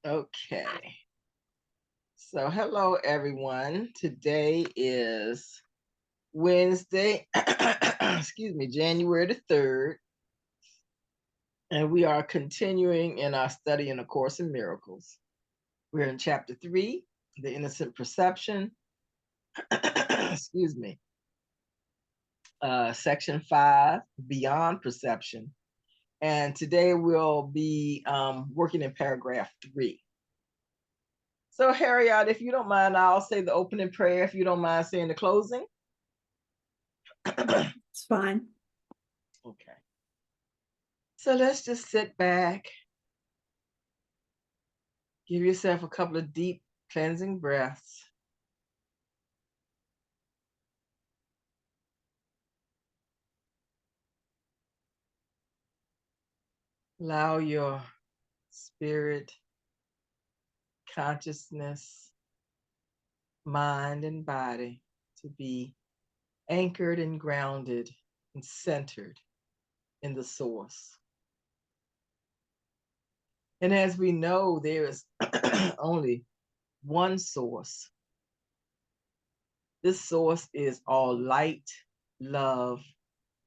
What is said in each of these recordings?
Okay. So, hello, everyone. Today is Wednesday, excuse me, January the 3rd, and we are continuing in our study in A Course in Miracles. We're in chapter 3, The Innocent Perception, excuse me, section 5, Beyond Perception. And today we'll be working in paragraph 3. So, Harriet, if you don't mind, I'll say the opening prayer. If you don't mind saying the closing. It's fine. Okay. So let's just sit back, give yourself a couple of deep cleansing breaths. Allow your spirit, consciousness, mind, and body to be anchored and grounded and centered in the source. And as we know, there is only one source. This source is all light, love,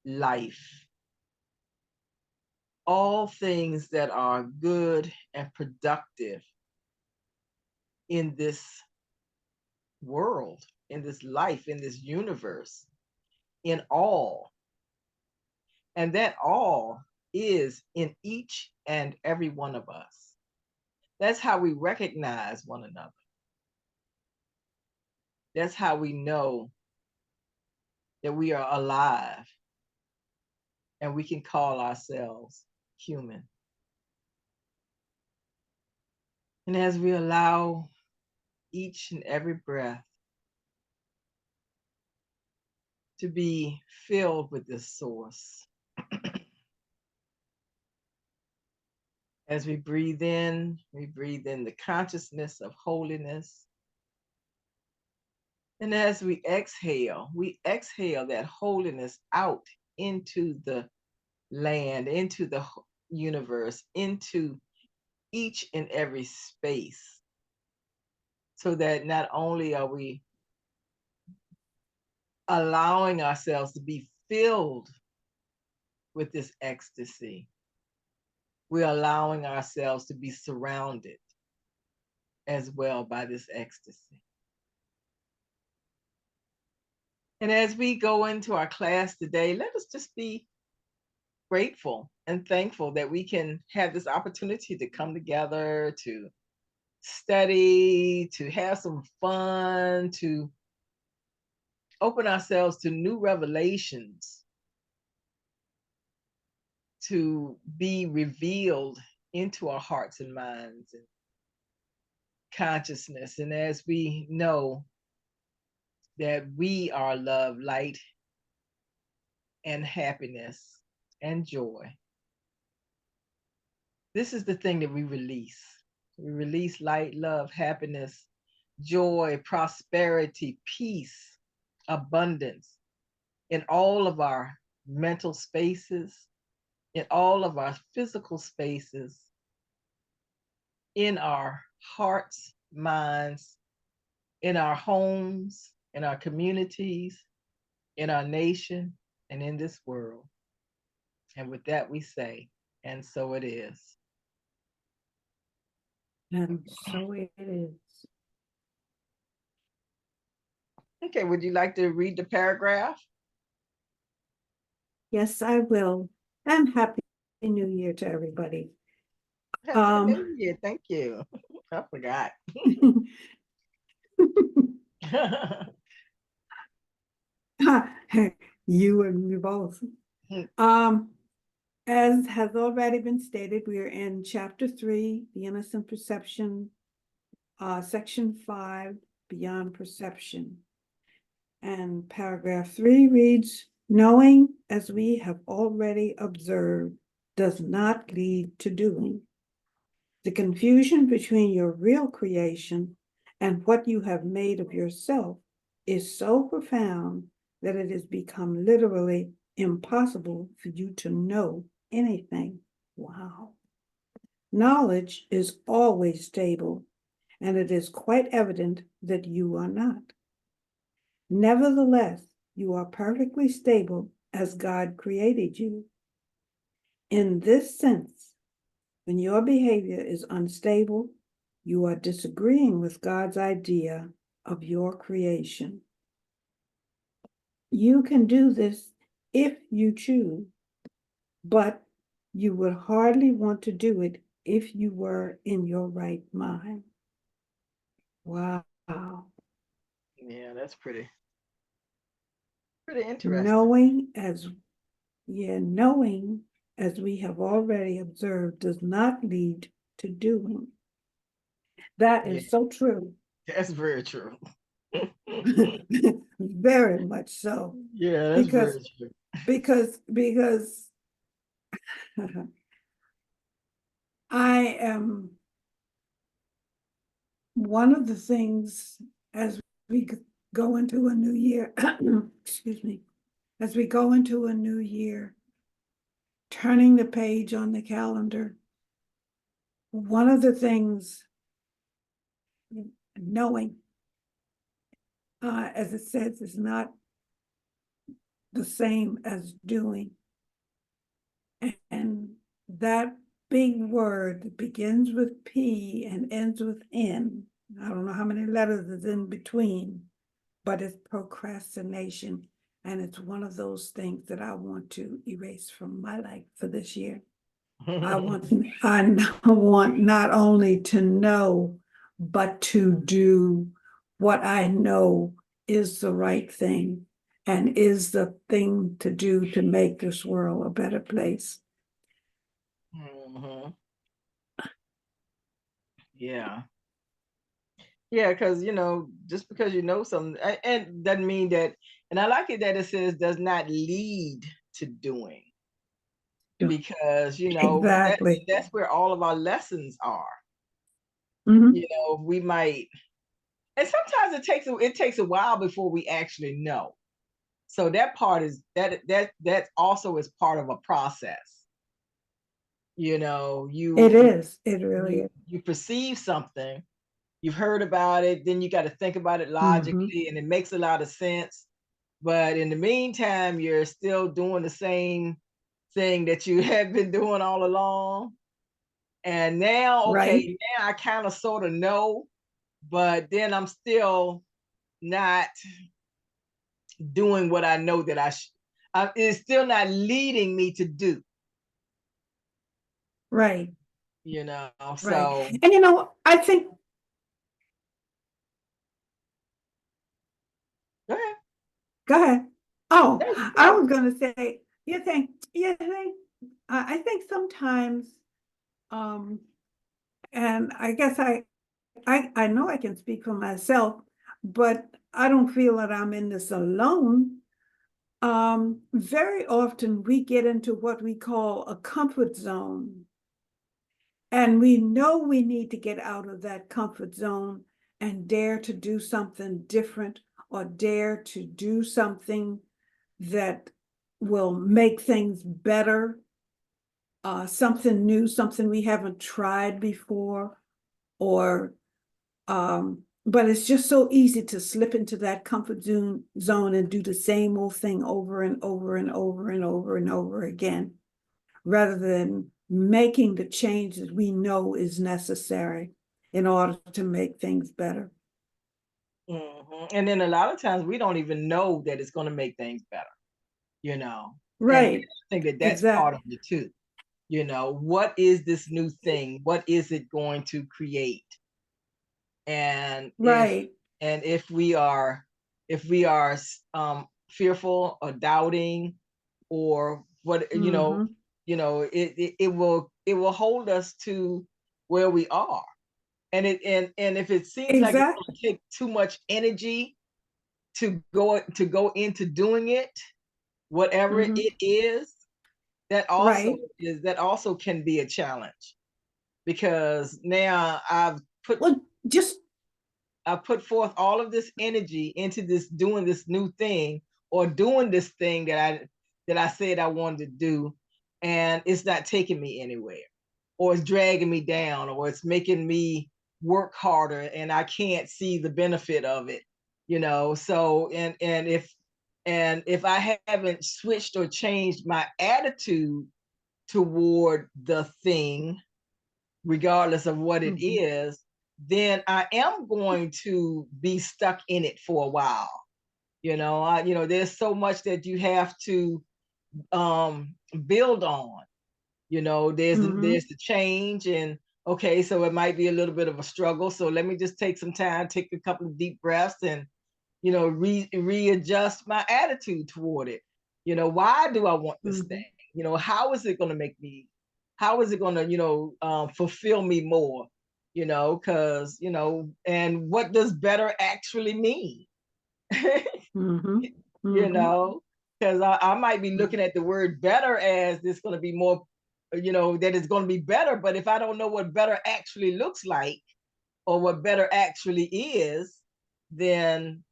life. All things that are good and productive in this world, in this life, in this universe, in all. And that all is in each and every one of us. That's how we recognize one another. That's how we know that we are alive and we can call ourselves human. And as we allow each and every breath to be filled with this source, as we breathe in the consciousness of holiness. And as we exhale that holiness out into the land, into the universe, into each and every space, so that not only are we allowing ourselves to be filled with this ecstasy, we're allowing ourselves to be surrounded as well by this ecstasy. And as we go into our class today, let us just be grateful and thankful that we can have this opportunity to come together, to study, to have some fun, to open ourselves to new revelations, to be revealed into our hearts and minds and consciousness. And as we know that we are love, light, and happiness and joy, this is the thing that we release. We release light, love, happiness, joy, prosperity, peace, abundance in all of our mental spaces, in all of our physical spaces, in our hearts, minds, in our homes, in our communities, in our nation, and in this world. And with that, we say, and so it is. And so it is. Okay, would you like to read the paragraph? Yes, I will. And Happy New Year to everybody. Happy New Year. Thank you. I forgot. You and me both. Um, as has already been stated, we are in chapter 3, The Innocent Perception, section 5, Beyond Perception. And paragraph 3 reads, knowing, as we have already observed, does not lead to doing. The confusion between your real creation and what you have made of yourself is so profound that it has become literally impossible for you to know anything. Wow. Knowledge is always stable, and it is quite evident that you are not. Nevertheless, you are perfectly stable as God created you. In this sense, when your behavior is unstable, you are disagreeing with God's idea of your creation. You can do this if you choose, but you would hardly want to do it if you were in your right mind. Wow. Yeah, that's pretty interesting. Knowing as we have already observed does not lead to doing. That Yeah, is so true. that's very true. Very much so. Yeah, that's Because very true. because I am one of the things as we go into a new year, excuse me, as we go into a new year, turning the page on the calendar, one of the things, knowing, as it says, is not the same as doing. And that big word that begins with P and ends with N, I don't know how many letters is in between, but it's procrastination. And it's one of those things that I want to erase from my life for this year. I want not only to know, but to do what I know is the right thing and is the thing to do to make this world a better place. Mhm. Yeah. Yeah, because just because you know something, and doesn't mean that. And I like it that it says does not lead to doing, because Exactly. that's where all of our lessons are. Mhm. We might, and sometimes it takes a while before we actually know. So that part is that also is part of a process. It is. It really is. You perceive something, you've heard about it, then you got to think about it Mhm. logically, and it makes a lot of sense. But in the meantime, you're still doing the same thing that you had been doing all along. And now, Right. okay, now I kind of sort of know, but then I'm still not doing what I know that it's still not leading me to do, Right. you know. Right. So And I think, go ahead. go ahead. Oh, There you I go. was gonna say, I think sometimes, um, and I guess I know I can speak for myself, but I don't feel that I'm in this alone. Very often we get into what we call a comfort zone. And we know we need to get out of that comfort zone and dare to do something different or dare to do something that will make things better, something new, something we haven't tried before, or but it's just so easy to slip into that comfort zone and do the same old thing over and over and over and over and over again, rather than making the change that we know is necessary in order to make things better. And then a lot of times we don't even know that it's going to make things better, and Right, I think that that's part exactly. of it too. What is this new thing? What is it going to create? And Right. if we are fearful or doubting, or what, Mm-hmm. it will hold us to where we are. And if it seems like it's going Exactly. to take too much energy to go into doing it, whatever Mm-hmm. it is, Right. that also can be a challenge, because now put Well, just I've put forth all of this energy into doing this new thing, or doing this thing that I said I wanted to do, and it's not taking me anywhere. or it's dragging me down, or it's making me work harder and I can't see the benefit of it, you know. So and if I haven't switched or changed my attitude toward the thing, regardless of what it is, then I am going to be stuck in it for a while. You know, there's so much that you have to build on. You know, there's the change, and okay, so it might be a little bit of a struggle. So let me just take some time, take a couple of deep breaths, and readjust my attitude toward it. You know, why do I want this thing? You know, how is it going to make me? How is it going to fulfill me more? You know, because and what does better actually mean? You know, because I might be looking at the word better as it's going to be more, that it's going to be better. But if I don't know what better actually looks like or what better actually is, then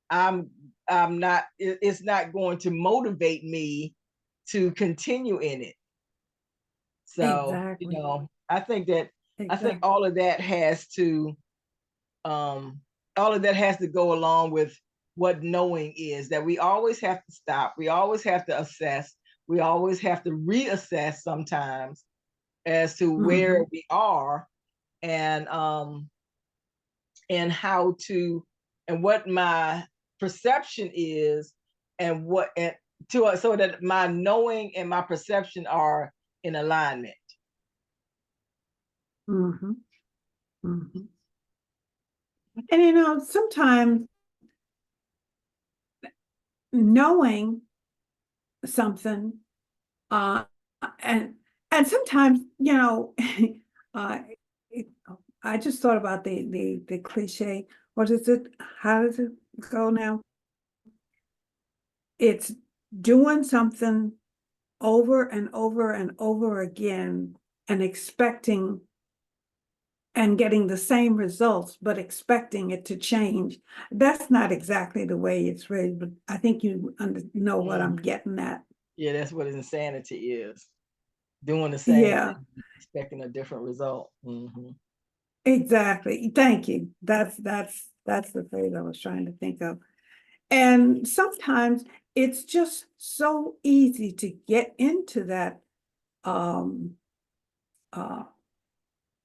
I'm not, it's not going to motivate me to continue in it. So, Exactly. I think that, I think Exactly. all of that has to, all of that has to go along with what knowing is, that we always have to stop. We always have to assess. We always have to reassess sometimes as to where we are, and how to, and what my perception is, and what, and to, so that my knowing and my perception are in alignment. And sometimes knowing something, uh, and sometimes, uh, it, I just thought about the cliche. What is it? How does it go now? It's doing something over and over and over again and expecting and getting the same results, but expecting it to change. That's not exactly the way it's raised, but I think you know what I'm getting at. Yeah, that's what insanity is. Doing the same Yeah, thing, expecting a different result. exactly. Thank you. That's the phrase I was trying to think of. And sometimes it's just so easy to get into um uh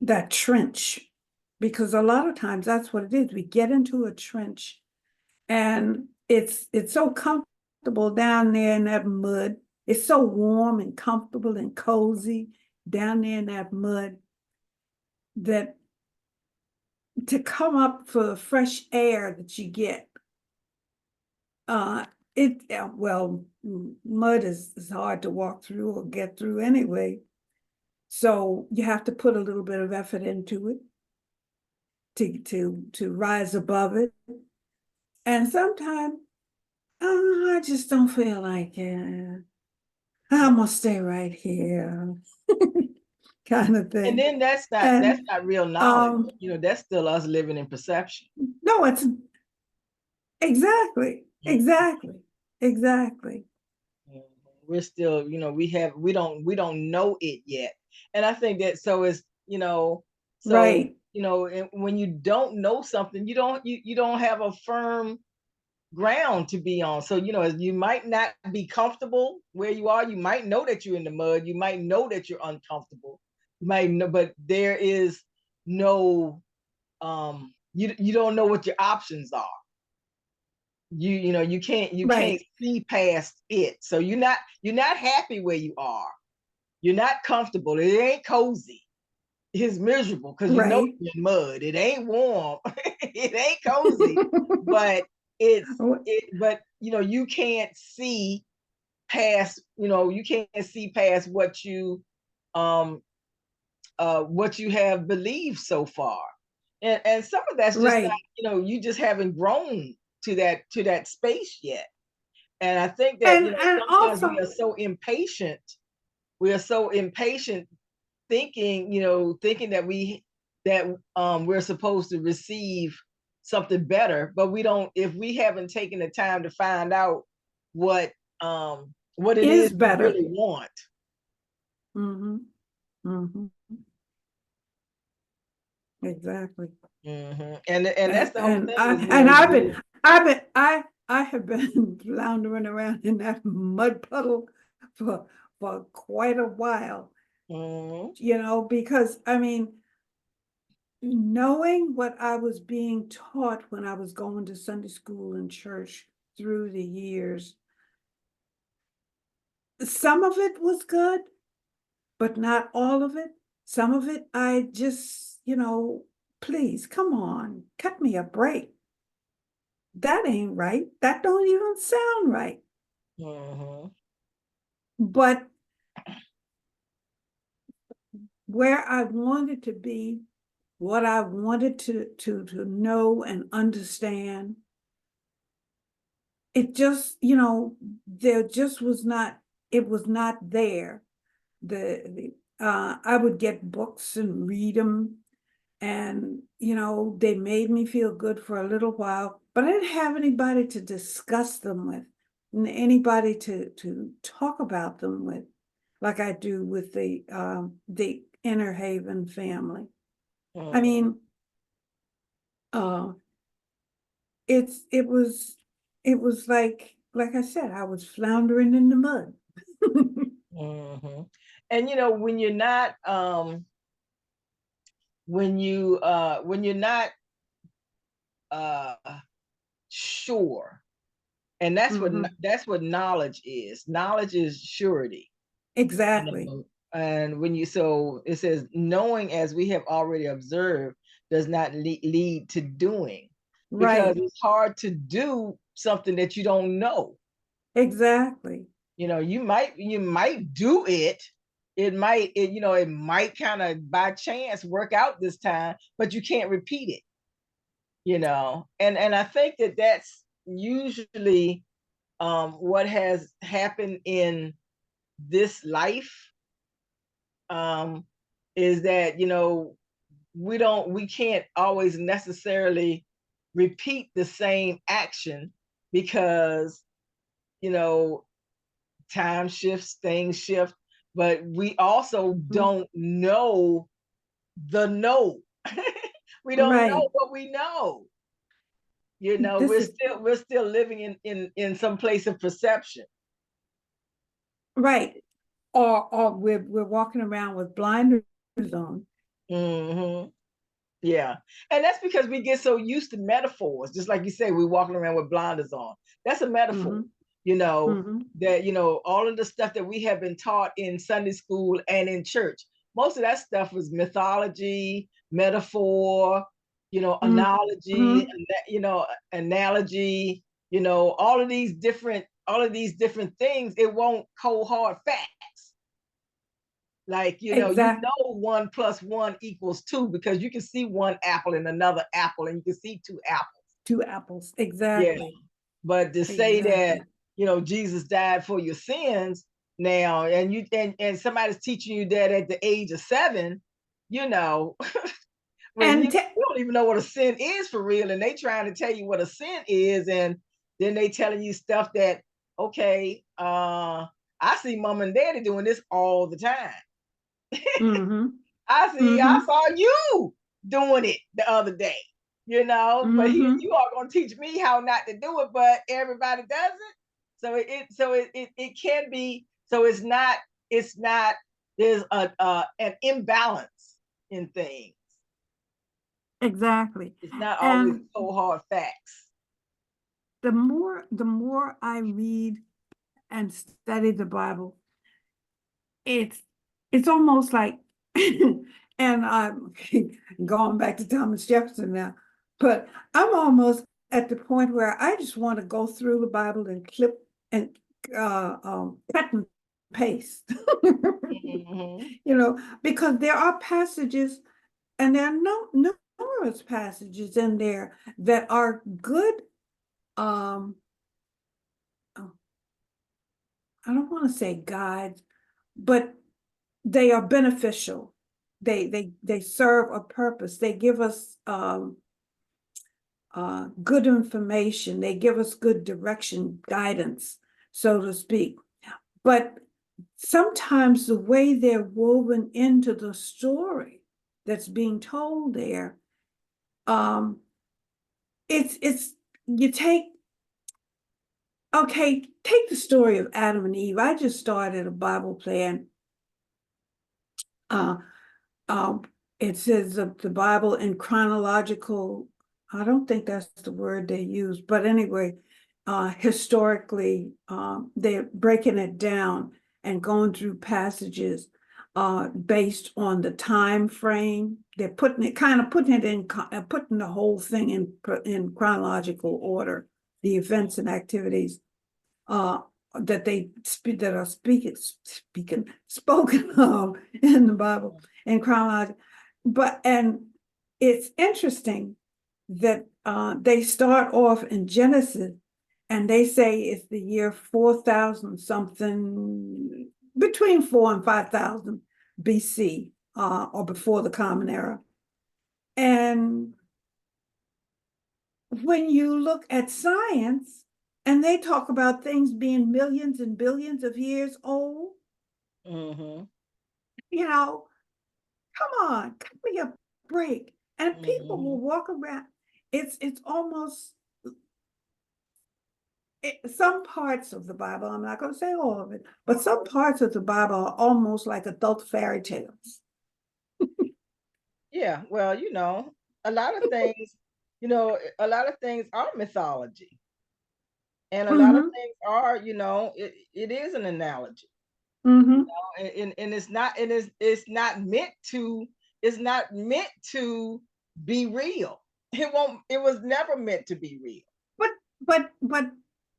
that trench, because a lot of times that's what it is. We get into a trench, and it's so comfortable down there in that mud. It's so warm and comfortable and cozy down there in that mud, that to come up for the fresh air that you get, well, mud is hard to walk through or get through anyway. So you have to put a little bit of effort into it to rise above it. And sometimes, I just don't feel like it. I'm gonna stay right here, kind of And thing. then that's And not real knowledge. That's still us living in perception. no, it's exactly, exactly, exactly. We're still, we don't know it yet. And I think that, so it's, so, Right. and when you don't know something, you don't have a firm ground to be on. So, you might not be comfortable where you are. You might know that you're in the mud. You might know that you're uncomfortable. You might know, but there is no, you don't know what your options are. You can't Right. see past it. So you're not happy where you are. You're not comfortable. It ain't cozy. It's miserable because Right. you're in mud. It ain't warm. It ain't cozy. But but you can't see past, um what you have believed so far. And some of that's just not, Right. you just haven't grown to that space yet. And I think that, And sometimes we also, are so impatient. We are so impatient, thinking that we're supposed to receive something better, but we don't, if we haven't taken the time to find out what it is is we better. really want. Mm-hmm. Mm-hmm. exactly. And that's the whole And thing I is, and I have been floundering around in that mud puddle for quite a while, mhm, because I mean, knowing what I was being taught when I was going to Sunday school and church through the years, some of it was good, but not all of it. Some of it I just, please come on, cut me a break. That ain't right. That don't even sound right. mhm, But where I wanted to be, what I wanted to know and understand, it just, there just was not, it was not there. I would get books and read them, and they made me feel good for a little while, but I didn't have anybody to discuss them with, anybody to talk about them with, like I do with the Inner Haven family. I mhm, mean, uh, it was like I said, I was floundering in the mud. mhm. And when you're not when you're not uh sure, and Mhm. that's what knowledge is. Knowledge is surety. Exactly. And so it says, knowing as we have already observed does not lead to doing, because Right. it's hard to do something that you don't know. Exactly. You might do it. It might kind of by chance work out this time, but you can't repeat it. And I think that that's usually what has happened in this life, um, is that we can't always necessarily repeat the same action, because you know time shifts, things shift, but we also Mm. don't know the no. We don't Right. know what we know. This is We're still living in some place of perception. right. Or we're walking around with blinders on. Hmm. Yeah. And that's because we get so used to metaphors. Just like you say, we're walking around with blinders on. That's a metaphor. Hmm. You know, Hmm. that, all of the stuff that we have been taught in Sunday school and in church, most of that stuff was mythology, metaphor, analogy, Hmm. and analogy, all of these different things. It won't cold hard facts. Like, Exact 1 + 1 = 2, because you can see one apple and another apple, and you can see two apples. Two apples. Yeah. Exactly. But to say that, Exactly. Jesus died for your sins now, and somebody's teaching you that at the age of 7, you know, when And you don't even know what a sin is for real, and they trying to tell you what a sin is, and then they telling you stuff that, okay, I see mom and daddy doing this all the time. hmm. I Hmm. saw you doing it the other day, but here Hmm. you are going to teach me how not to do it, but everybody does it. So it can be, so it's not there's an imbalance in things. Exactly. It's not always And so hard facts. the more I read and study the Bible, it's it's almost like and I'm going back to Thomas Jefferson now, but I'm almost at the point where I just want to go through the Bible and clip and cut and paste. Mhm. Because there are passages, and there are numerous passages in there that are good. um oh, I don't want to say guides, but they are beneficial. They serve a purpose. They give us good information. They give us good direction, guidance, so to speak. But sometimes the way they're woven into the story, that's being told there. It's you take the story of Adam and Eve. I just started a Bible plan. Uh, it says the Bible in chronological. I don't think that's the word they use, but anyway, historically, they're breaking it down and going through passages based on the time frame. They're putting the whole thing in chronological order, the events and activities that are spoken of in the Bible in chronological. And it's interesting that they start off in Genesis and they say it's the year 4,000 something, between 4 and 5,000 BC, or before the Common Era. And when you look at science, and they talk about things being millions and billions of years old, Mm-hmm. Come on, give me a break. And people will walk around. It's almost some parts of the Bible, I'm not going to say all of it, but some parts of the Bible are almost like adult fairy tales. Yeah, well, a lot of things, a lot of things are mythology. And a lot of things are, it is an analogy. Mm-hmm. And it's not meant to be real. It was never meant to be real. But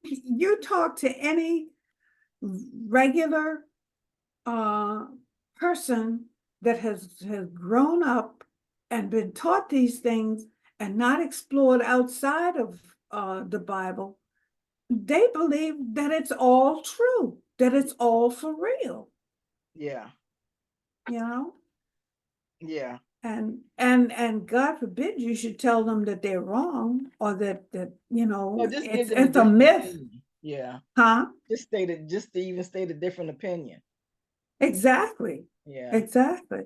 you talk to any regular person that has grown up and been taught these things and not explored outside of the Bible, they believe that it's all true, that it's all for real. Yeah. Yeah. And God forbid you should tell them that they're wrong or that Just give them it's a myth. opinion. Yeah. Huh? Just to even state a different opinion. Exactly. Yeah. Exactly.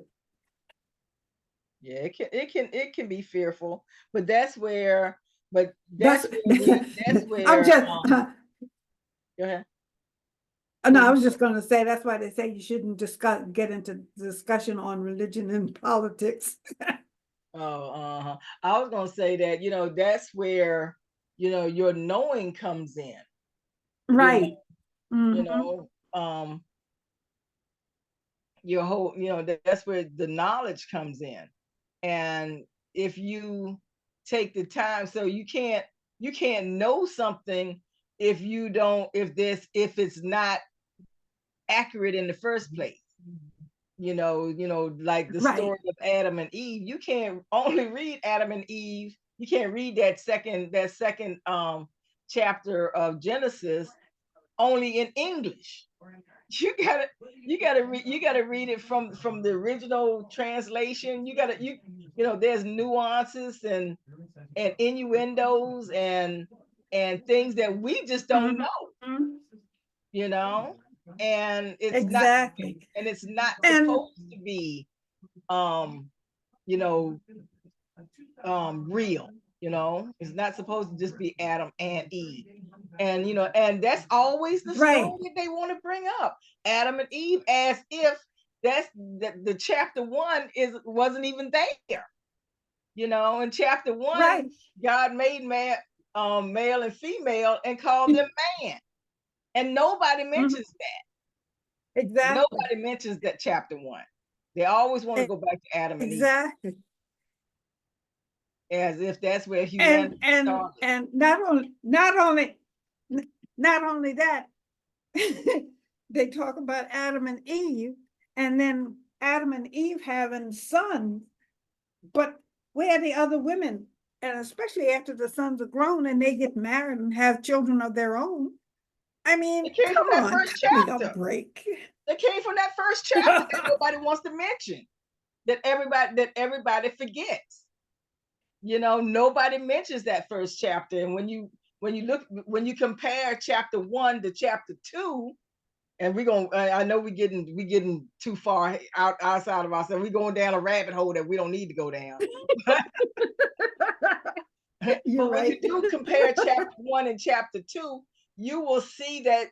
Yeah, it can be fearful, but that's where I'm just just go ahead. no, I was just going to say that's why they say you shouldn't get into discussion on religion and politics. Oh, I was going to say that, that's where, your knowing comes in. Right. Your whole, that's where the knowledge comes in. And if you take the time, so you can't know something if it's not accurate in the first place. Like the story of Adam and Eve. You can't only read Adam and Eve. You can't read that second chapter of Genesis only in English. You gotta read it from the original translation. There's nuances and innuendos and things that we just don't know. And it's exactly. it's not supposed to be real. It's not supposed to just be Adam and Eve. And and that's always the story that they want to bring up, Adam and Eve, as if that's the chapter 1 wasn't even there. In chapter 1, God made man, male and female, and called them man, and nobody mentions that. Exactly. Nobody mentions that chapter 1. They always want to go back to Adam and Eve. Exactly. As if that's where humanity started. And not only that, they talk about Adam and Eve, and then Adam and Eve having sons, but where are the other women? And especially after the sons are grown and they get married and have children of their own. I mean, come on, give me a break. They came from that first chapter that nobody wants to mention, that everybody forgets. Nobody mentions that first chapter. And when you compare chapter 1 to chapter 2, And I know we getting too far outside of ourselves. We're going down a rabbit hole that we don't need to go down. You're But when right. you do compare chapter 1 and chapter 2, you will see that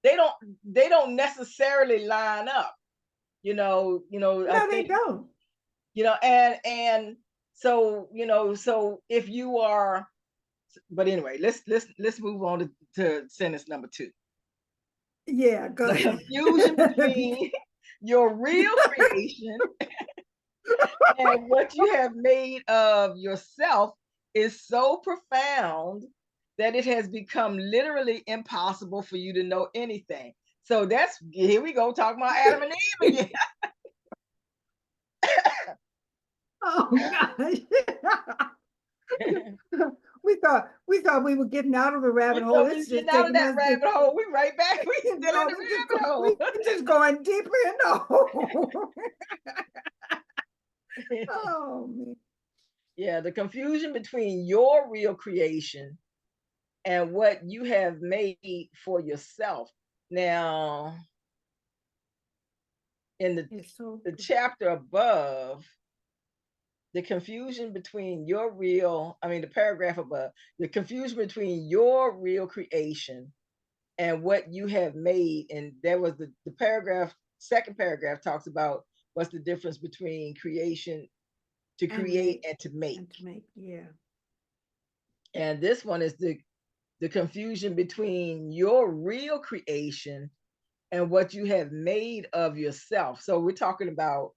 they don't necessarily line up. I No, they think, don't. and so if you are, but anyway, let's move on to sentence number 2. Yeah, go The ahead. confusion between your real creation and what you have made of yourself is so profound that it has become literally impossible for you to know anything. So that's here we go talking about Adam and Eve Oh gosh. again. We thought we were getting out of the rabbit We hole. thought we It's was getting just out of taking that us to, rabbit hole. We right back. We still in no, the rabbit hole. we just going deeper in the hole. Oh man. Yeah, the confusion between your real creation and what you have made for yourself. Now, in It's so the chapter above, the confusion between the paragraph above, the confusion between your real creation and what you have made. And there was the paragraph, second paragraph talks about what's the difference between creation, to create and to make. And to make, yeah. And this one is the confusion between your real creation and what you have made of yourself. So we're talking about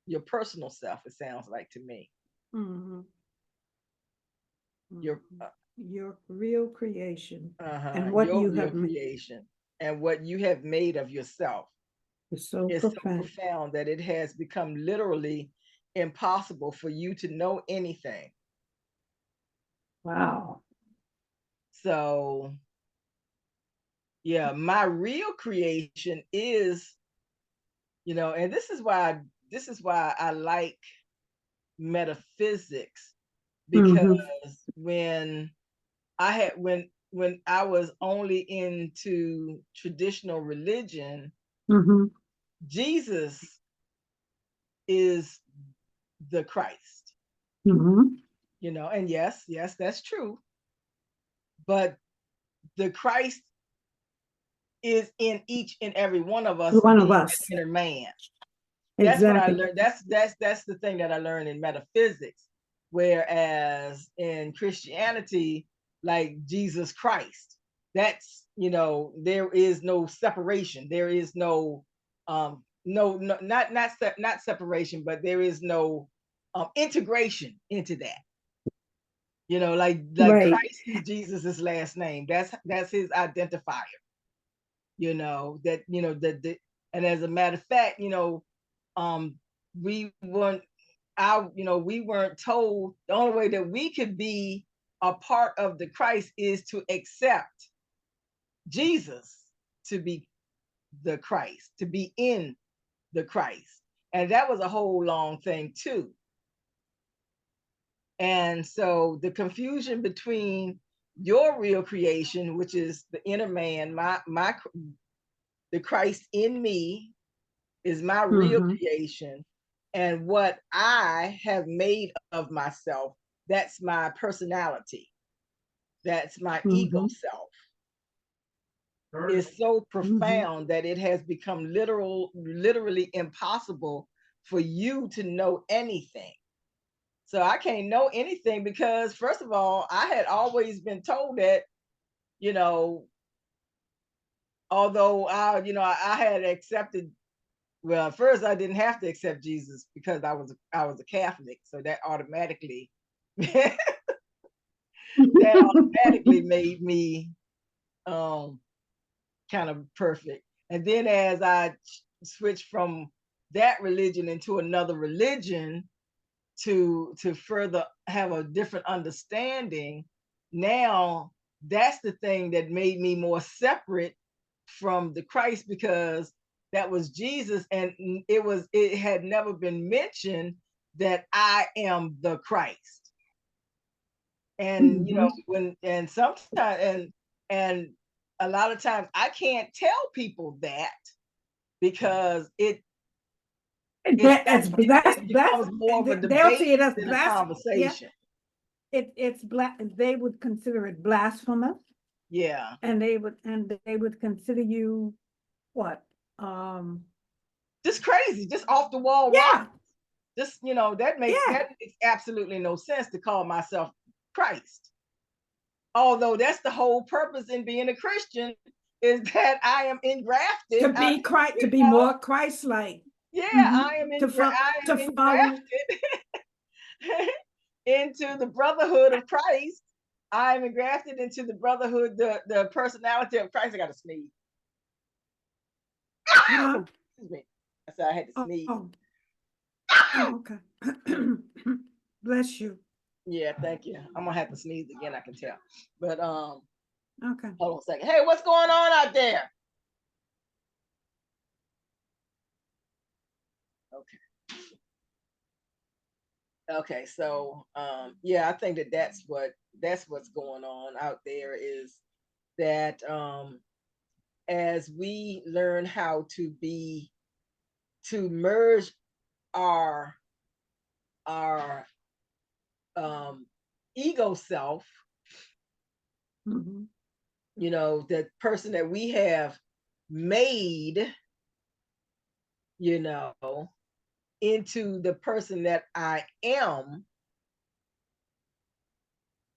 your personal self, it sounds like to me. Mm-hmm. Your Your real creation and uh-huh, what your you real have made creation and what you have made of yourself is so is so profound. profound that it has become literally impossible for you to know anything. Wow. So yeah, my real creation is, and this is why I like metaphysics, because when when I was only into traditional religion, Jesus is the Christ. And yes, that's true. But the Christ is in each and every one of us, One of being us. an inner man. That's what I Exactly. learned. That's the thing that I learned in metaphysics. Whereas in Christianity, like Jesus Christ, that's there is no separation. There is no not separation, but there is no integration into that. Like Right. Christ is Jesus's last name. That's his identifier. And as a matter of fact, we weren't we weren't told the only way that we could be a part of the Christ is to accept Jesus to be the Christ, to be in the Christ. And that was a whole long thing too. And so the confusion between your real creation, which is the inner man, the Christ in me is my real creation, and what I have made of myself, that's my personality, that's my ego self, is so profound that it has become literally impossible for you to know anything. So I can't know anything because, first of all, I had always been told that, although I had accepted. Well, at first I didn't have to accept Jesus because I was a Catholic, so that automatically made me kind of perfect. And then as I switched from that religion into another religion to further have a different understanding, now that's the thing that made me more separate from the Christ, because that was Jesus, and it had never been mentioned that I am the Christ. And sometimes and a lot of times I can't tell people that because it becomes more of a they'll see debate it as than a conversation. It's they would consider it blasphemous, Yeah. and they would consider you what? Just crazy, just off the wall. Yeah. Just, that makes Yeah. absolutely no sense to call myself Christ. Although that's the whole purpose in being a Christian, is that I am engrafted. To be more Christ-like. Yeah, Mhm. I am To follow. engrafted into the brotherhood of Christ. I'm engrafted into the brotherhood, the personality of Christ. I got to sneeze. Excuse me. I said I had to sneeze. Oh, okay. Bless you. Yeah, thank you. I'm gonna have to sneeze again, I can tell. But okay. Hold on a second. Hey, what's going on out there? Okay. Okay, so yeah, I think that's what's going on out there, is that as we learn how to merge our ego self, Mhm. The person that we have made, into the person that I am.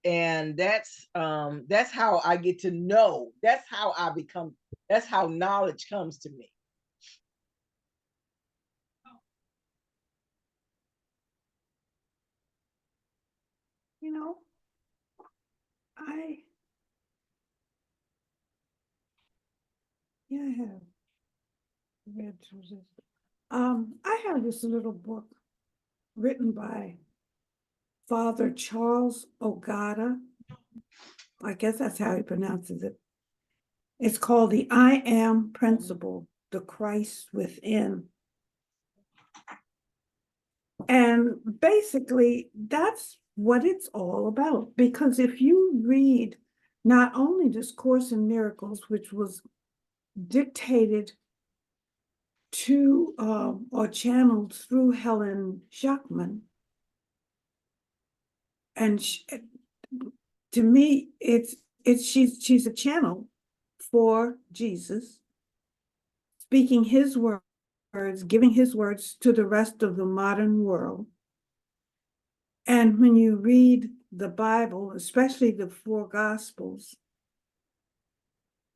And that's how I get to know. That's how I become. That's how knowledge comes to me. I have read through this. I have this little book written by Father Charles Ogata. I guess that's how he pronounces it. It's called the I Am Principle, the Christ Within. And basically, that's what it's all about. Because if you read not only this Course in Miracles, which was dictated to or channeled through Helen Schucman, and to me, she's a channel for Jesus, speaking his words, giving his words to the rest of the modern world. And when you read the Bible, especially the four Gospels,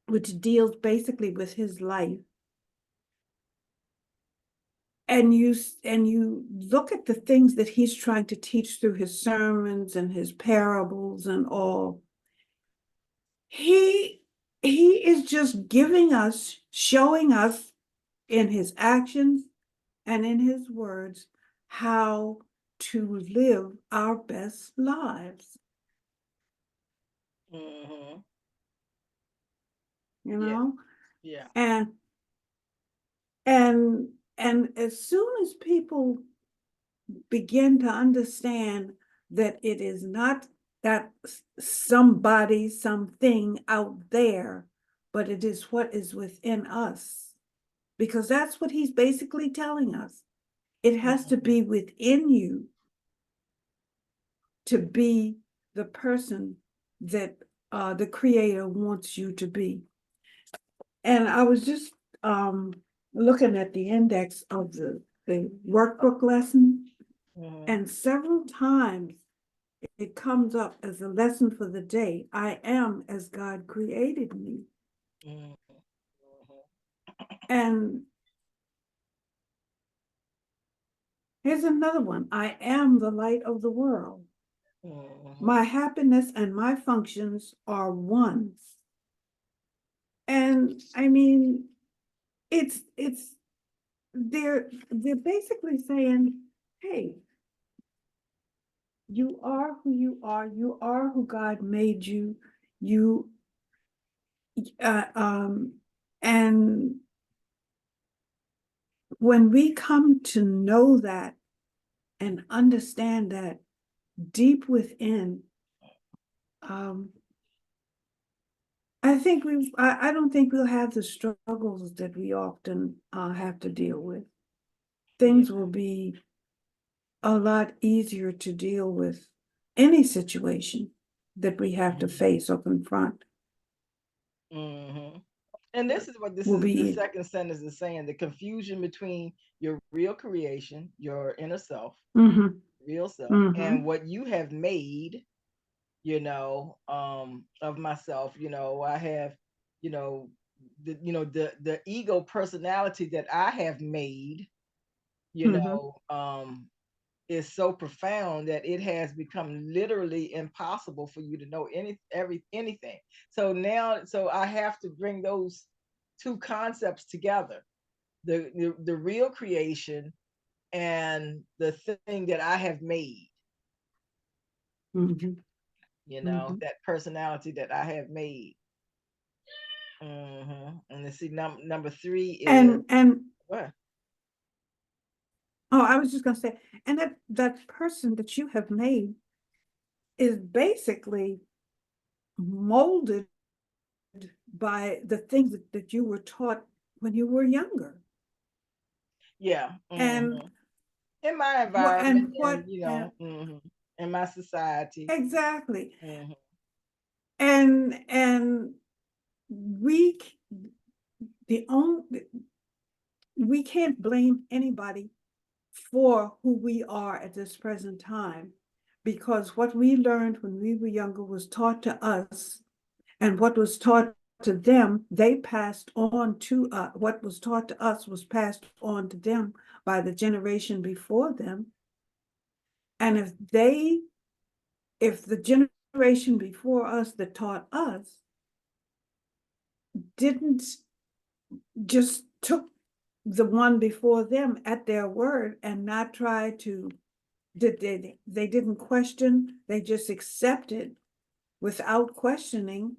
which deals basically with his life, and you look at the things that he's trying to teach through his sermons and his parables and all, he is just giving us, showing us in his actions and in his words how to live our best lives. Mm-hmm. You know? Yeah. And as soon as people begin to understand that it is not that somebody, something out there, but it is what is within us, because that's what he's basically telling us. It has to be within you to be the person that the Creator wants you to be. And I was just looking at the index of the workbook lesson, and several times it comes up as a lesson for the day. I am as God created me. And here's another one. I am the light of the world. My happiness and my functions are one. And I mean, they're basically saying, hey, you are who you are. You are who God made you. And when we come to know that and understand that deep within, I think I don't think we'll have the struggles that we often have to deal with. Things will be a lot easier to deal with any situation that we have to face or confront. Mm-hmm. And this is what Will the be second sentence is saying: the confusion between your real creation, your inner self, mm-hmm, real self, mm-hmm, and what you have made, of myself. I have, the ego personality that I have made, mm-hmm. is so profound that it has become literally impossible for you to know anything. So I have to bring those two concepts together: the real creation and the thing that I have made. Mm-hmm. Mm-hmm. That personality that I have made. And let's see, number three is And what? oh, I was just gonna say, and that person that you have made is basically molded by the things that you were taught when you were younger. Yeah. And In my what environment, and and what and in my society. exactly. hmm And we the only we can't blame anybody for who we are at this present time, because what we learned when we were younger was taught to us, and what was taught to them, they passed on to us. What was taught to us was passed on to them by the generation before them. And if the generation before us that taught us didn't just took the one before them at their word and not try to, they didn't question, they just accepted without questioning,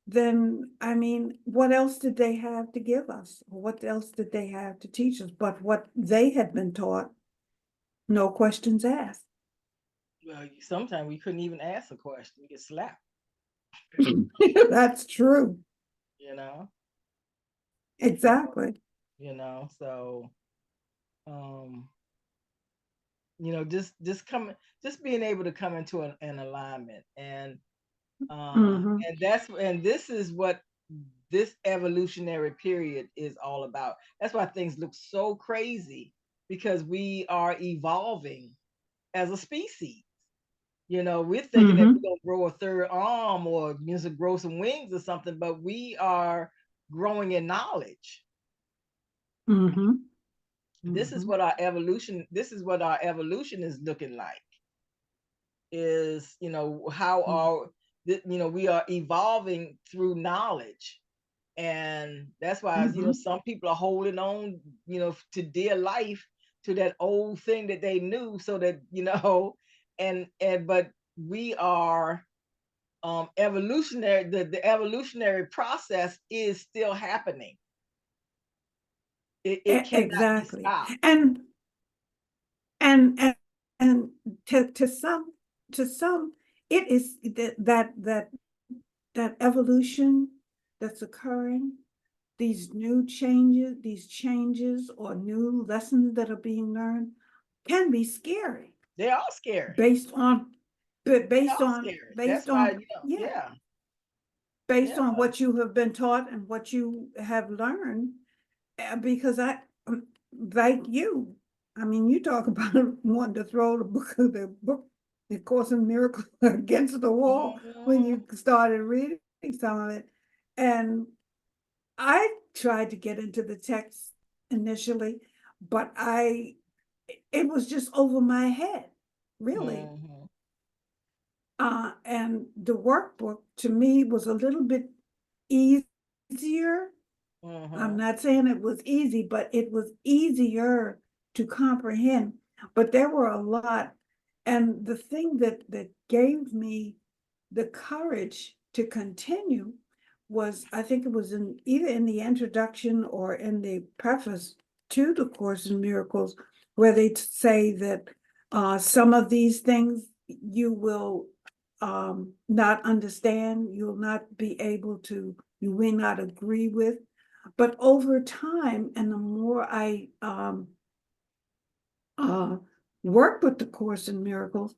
then I mean, what else did they have to give us? What else did they have to teach us but what they had been taught? No questions asked. Well, sometimes we couldn't even ask a question; we get slapped. That's true. You know. So Exactly. so um, just being able to come into an alignment, Mm-hmm. and this is what this evolutionary period is all about. That's why things look so crazy, because we are evolving as a species. We're thinking that Mm-hmm. we're gonna grow a third arm or grow some wings or something, but we are growing in knowledge. Mm-hmm. This is Mm-hmm. what our evolution. This is what our evolution is looking like. Is how our we are evolving through knowledge, and that's why Mm-hmm. some people are holding on to dear life, to that old thing that they knew, so that and but we are evolutionary. The evolutionary process is still happening. It cannot be Exactly. stopped. And and to some it is that evolution that's occurring, these changes or new lessons that are being learned can be scary They are scary. based on but They are scary. That's why yeah, yeah, based yeah. on what you have been taught and what you have learned. Because like you, I mean, you talk about wanting to throw the Course in Miracles against the wall when Mhm. you started reading some of it. And I tried to get into the text initially, but it was just over my head, really. Mhm. And the workbook to me was a little bit easier. I'm Mhm. not saying it was easy, but it was easier to comprehend. But there were a lot. And the thing that gave me the courage to continue was, I think it was either in the introduction or in the preface to the Course in Miracles, where they say that some of these things you will not understand, you'll not be able to, you will not agree with. But over time, and the more I work with the Course in Miracles,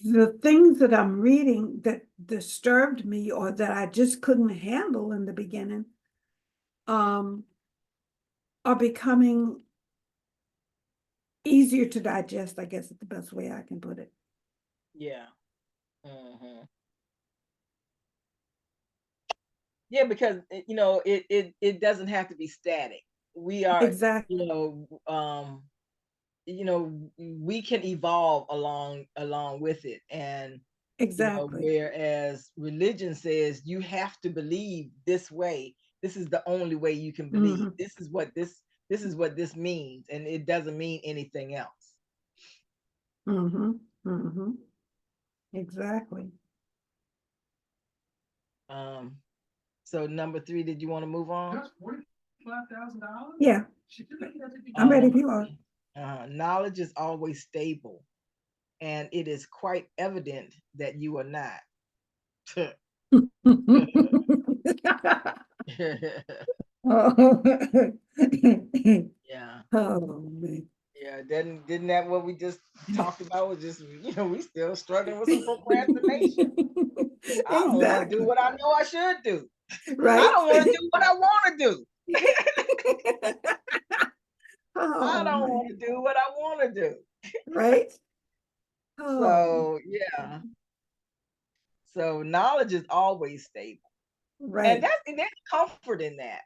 the things that I'm reading that disturbed me or that I just couldn't handle in the beginning are becoming easier to digest, I guess is the best way I can put it. Yeah. Mm-hmm. Yeah, because it doesn't have to be static. We are, Exactly. we can evolve along with it. And Exactly. whereas religion says you have to believe this way, this is the only way you can believe. Mhm. This is what this means, and it doesn't mean anything else. Mhm. Mhm. Exactly. So number 3, did you want to move on? Just $45,000? Yeah, I'm ready if Number you are. 3, knowledge is always stable, and it is quite evident that you are not. Oh. Yeah. Oh, man. Yeah, didn't that what we just talked about was just, we still struggling with some procrastination. I don't want to do Exactly. what I know I should do. I Right? don't want to do what I want to do. I Oh, don't man. want to do what I want to do. Right? Oh, So, yeah. So knowledge is always stable. And right. there's comfort in that.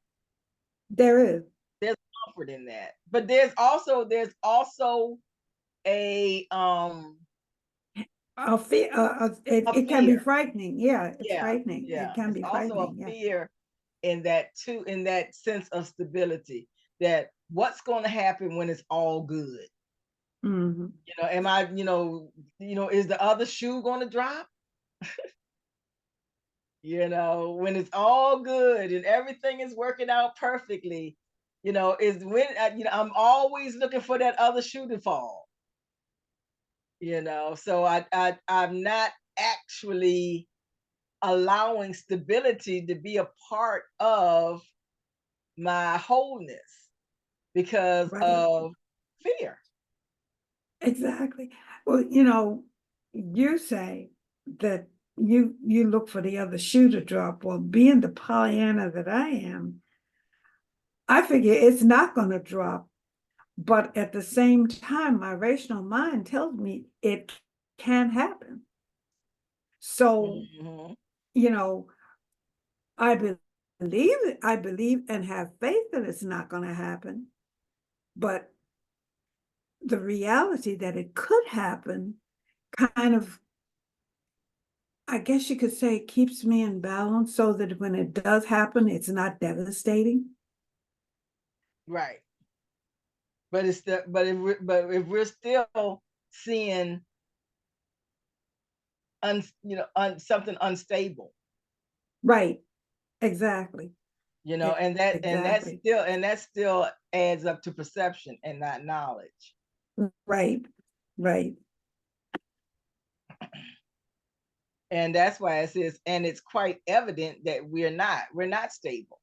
There is. There's comfort in that. But there's also a It can be fear. frightening. Yeah, it's Yeah, frightening. It yeah. can It's be also a frightening. Yeah. fear in that too, in that sense of stability, that what's going to happen when it's all good. Hmm. Am I, is the other shoe going to drop? When it's all good and everything is working out perfectly, is when I'm always looking for that other shoe to fall. So I'm not actually allowing stability to be a part of my wholeness because Right. of fear. Exactly. Well, you say that you look for the other shoe to drop. Well, being the Pollyanna that I am, I figure it's not going to drop. But at the same time, my rational mind tells me it can happen. So, Mhm. you know, I believe it, I believe and have faith that it's not going to happen. But the reality that it could happen kind of, I guess you could say, keeps me in balance so that when it does happen, it's not devastating. Right. But if we're still seeing something unstable, Right. Exactly. and Exactly. that still adds up to perception and not knowledge. Right. Right. And that's why it says, and it's quite evident that we're not stable.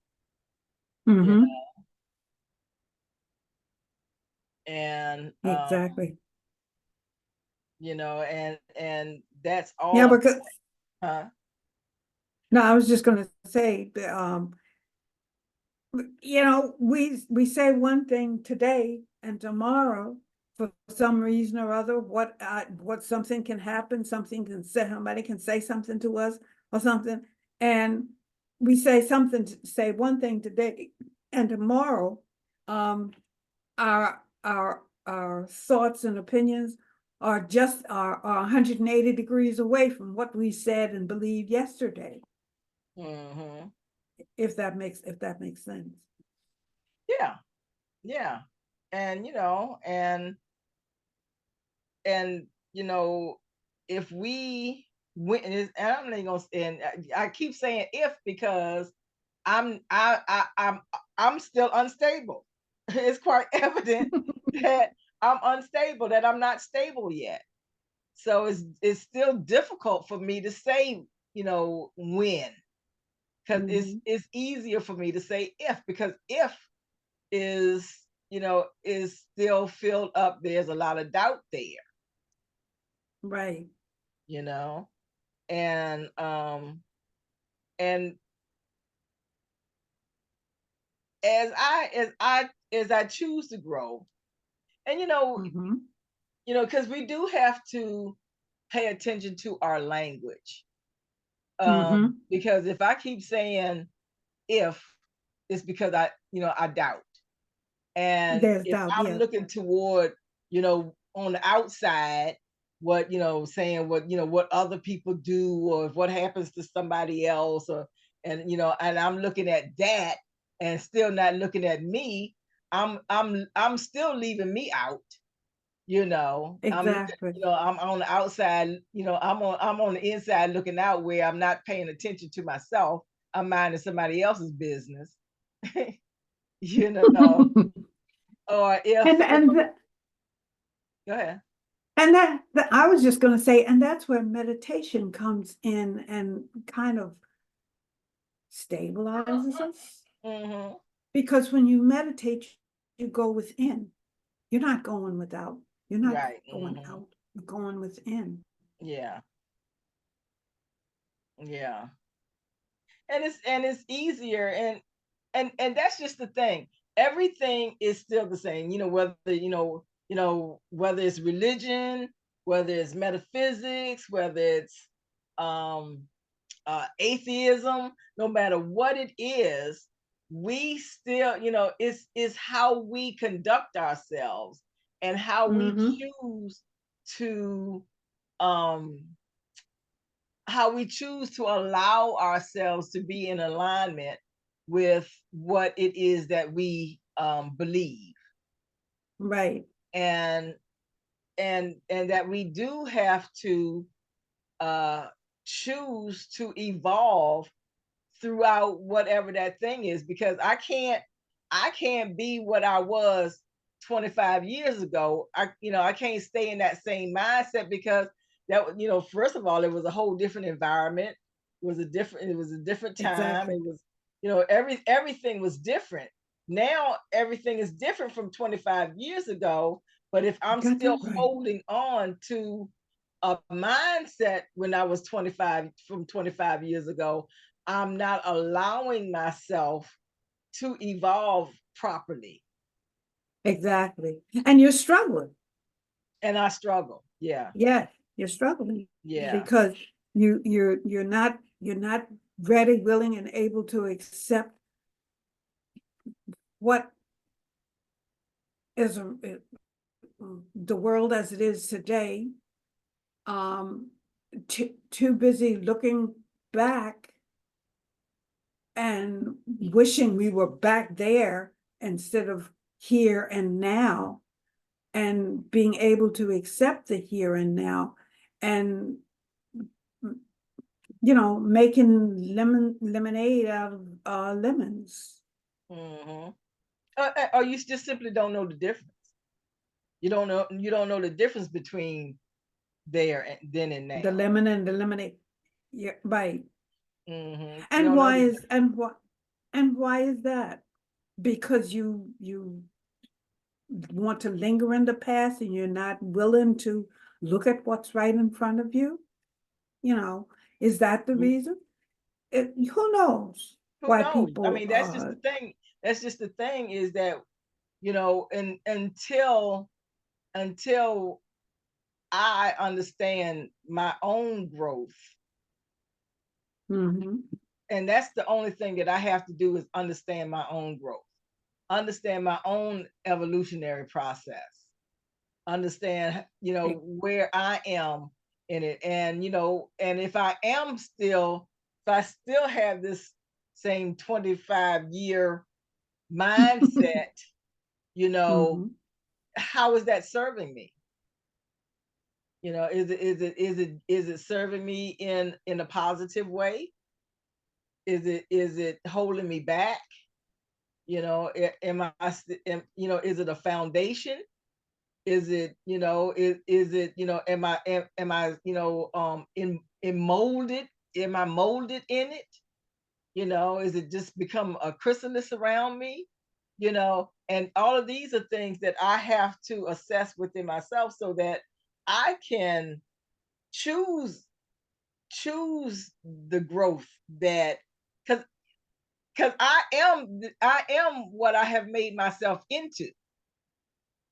You Mm-hmm. know, and Exactly. and that's all Yeah, I'm because huh? no, I was just going to say, we say one thing today and tomorrow, for some reason or other, what something can happen, somebody can say something to us or something, and we say one thing today, and tomorrow, our thoughts and opinions are 180 degrees away from what we said and believed yesterday, Mm-hmm. if that makes sense. Yeah, yeah. And and if we went, and I'm not gonna, and I keep saying if, because I'm still unstable. It's quite evident that I'm unstable, that I'm not stable yet. So it's still difficult for me to say, when, because Mhm. it's easier for me to say if, because if is, is still filled up. There's a lot of doubt there, Right. you know, and and as I choose to grow, and Mhm. because we do have to pay attention to our language. Mhm. Because if I keep saying if, it's because I doubt. And There's if doubt, I'm yes. looking toward, on the outside, what, saying what other people do, or if what happens to somebody else, and I'm looking at that and still not looking at me, I'm still leaving me out. I'm looking, Exactly. I'm on the outside, I'm on the inside looking out, where I'm not paying attention to myself. I'm minding somebody else's business. you know, or if, And go ahead. that I was just going to say, and that's where meditation comes in and kind of stabilizes us. Hmm. Because when you meditate, you go within. You're not going without. You're not Right. going Hmm. out. You're going within. Yeah. Yeah. And it's easier, and that's just the thing. Everything is still the same, whether whether it's religion, whether it's metaphysics, whether it's um atheism. No matter what it is, we still, it's how we conduct ourselves, and how we Mm-hmm. choose to um how we choose to allow ourselves to be in alignment with what it is that we believe, Right. and and that we do have to uh, choose to evolve throughout whatever that thing is, because I can't be what I was 25 years ago. I can't stay in that same mindset, because first of all, it was a whole different environment. It was a different time. Exactly. It was, everything was different. Now everything is different from 25 years ago. But if I'm Got still that right. holding on to a mindset when I was 25, from 25 years ago, I'm not allowing myself to evolve properly. Exactly. And you're struggling. And I struggle. Yeah. Yeah, you're struggling Yeah. because you're not ready, willing, and able to accept what is the world as it is today. Um, too busy looking back and wishing we were back there instead of here and now, and being able to accept the here and now, and making lemonade out of lemons. Hmm. Or you just simply don't know the difference. You don't know the difference between there and then and The now. lemon and the lemonade. Yeah, right. You And don't know why the is difference. and why is that? Because you want to linger in the past and you're not willing to look at what's right in front of you? You know, is that the reason? Who knows Who why knows? I people mean, that's just the thing. That's just the thing, is that, and until I understand my own growth. mhm, And that's the only thing that I have to do, is understand my own growth, understand my own evolutionary process, understand, e- where I am in it. And, and if I still have this same 25-year mindset, you know, mhm, how is that serving me? Is it serving me in a positive way? Is it holding me back? Am I, is it a foundation? Is it, is it, am I, in molded? Am I molded in it? Is it just become a chrysalis around me? And all of these are things that I have to assess within myself so that I can choose the growth that, because I am what I have made myself into.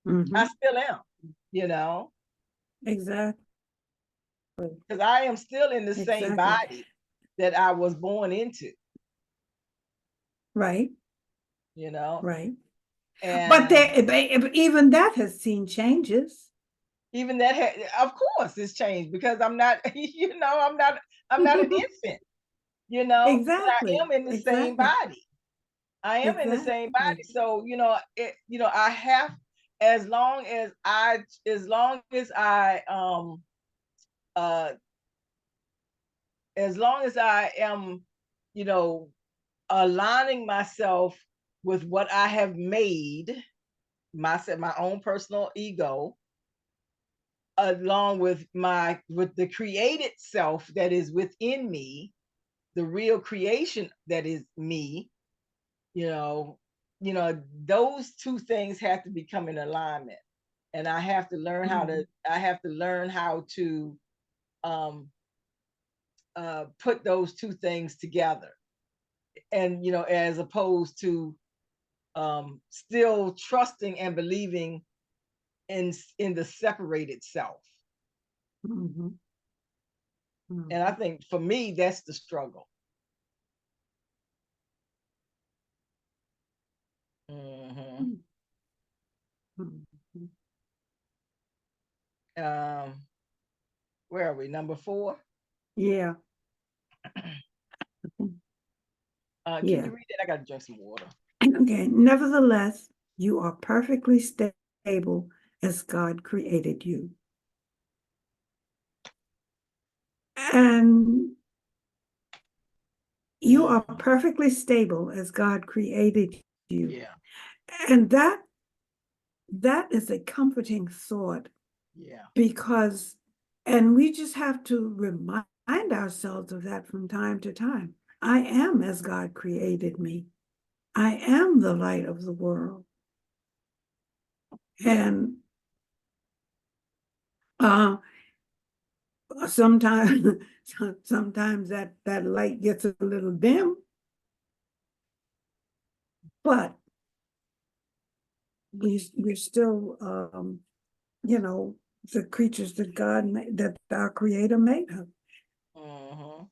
I Mhm. still am, you know, Exactly. because I am still in the same Exactly. body that I was born into, Right. you know, Right. But and there, even that has seen changes. even that, of course, it's changed because I'm not, I'm not an infant, but I Exactly. am in the same Exactly. body. I am in the same body. Exactly. So, I have, uh, as long as I am, you know, aligning myself with what I have made, my own personal ego, along with the created self that is within me, the real creation that is me, you know, those two things have to become in alignment. And I have to learn how to um put those two things together. And as opposed to still trusting and believing in the separated self. Mhm. And I Mhm. think for me, that's the struggle. Hmm. Mhm. Um, where are we? Number 4. Yeah. Can Yeah. you read that? I got to drink some water. Okay. Nevertheless, you are perfectly stable as God created you. And you are Mhm. perfectly stable as God created you. Yeah, And that is a comforting thought yeah. because, and we just have to remind ourselves of that from time to time. I am as God created me. I am the light of the world. And uh, sometimes, sometimes that light gets a little dim, but we're still, you know, the creatures that God made, that our Creator made us. Hmm.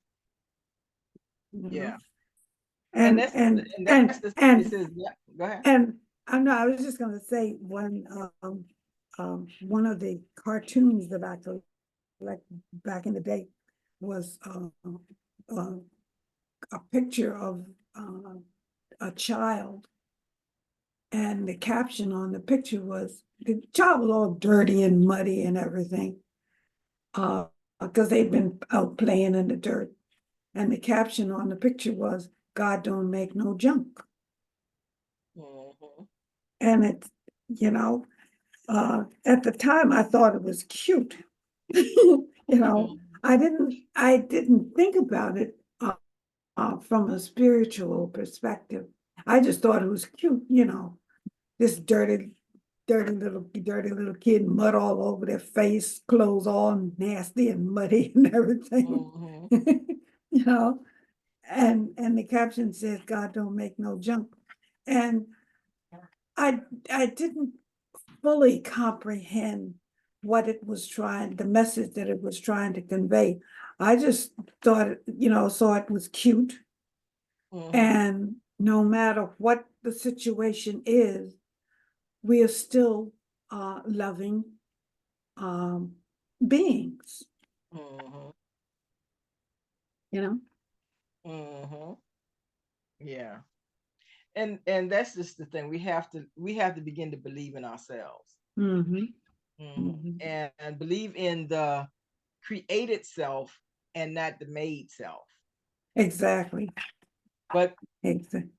You know, Yeah. And and that's and and and that's the it and says, yeah, go ahead. and I know I was just going to say one of the cartoons that I collect back in the day was uh, a picture of a child, and the caption on the picture was the child was all dirty and muddy and everything, because they'd been out playing in the dirt, and the caption on the picture was "God don't make no junk," Hmm. and it's you know at the time I thought it was cute. Hmm. I didn't think about it from a spiritual perspective. I just thought it was cute, this dirty little kid, mud all over their face, clothes all nasty and muddy and everything, Hmm. you know. And the caption says, "God don't make no junk," and I I didn't fully comprehend what it was trying, the message that it was trying to convey. I just thought, saw it was cute. Hmm. And no matter what the situation is, we are still loving um, beings, Hmm. you know? Hmm. Yeah. And that's just the thing. We have to begin to believe in ourselves. Mm-hmm. Mm-hmm. And believe in the created self and not the made self. Exactly. But Exactly.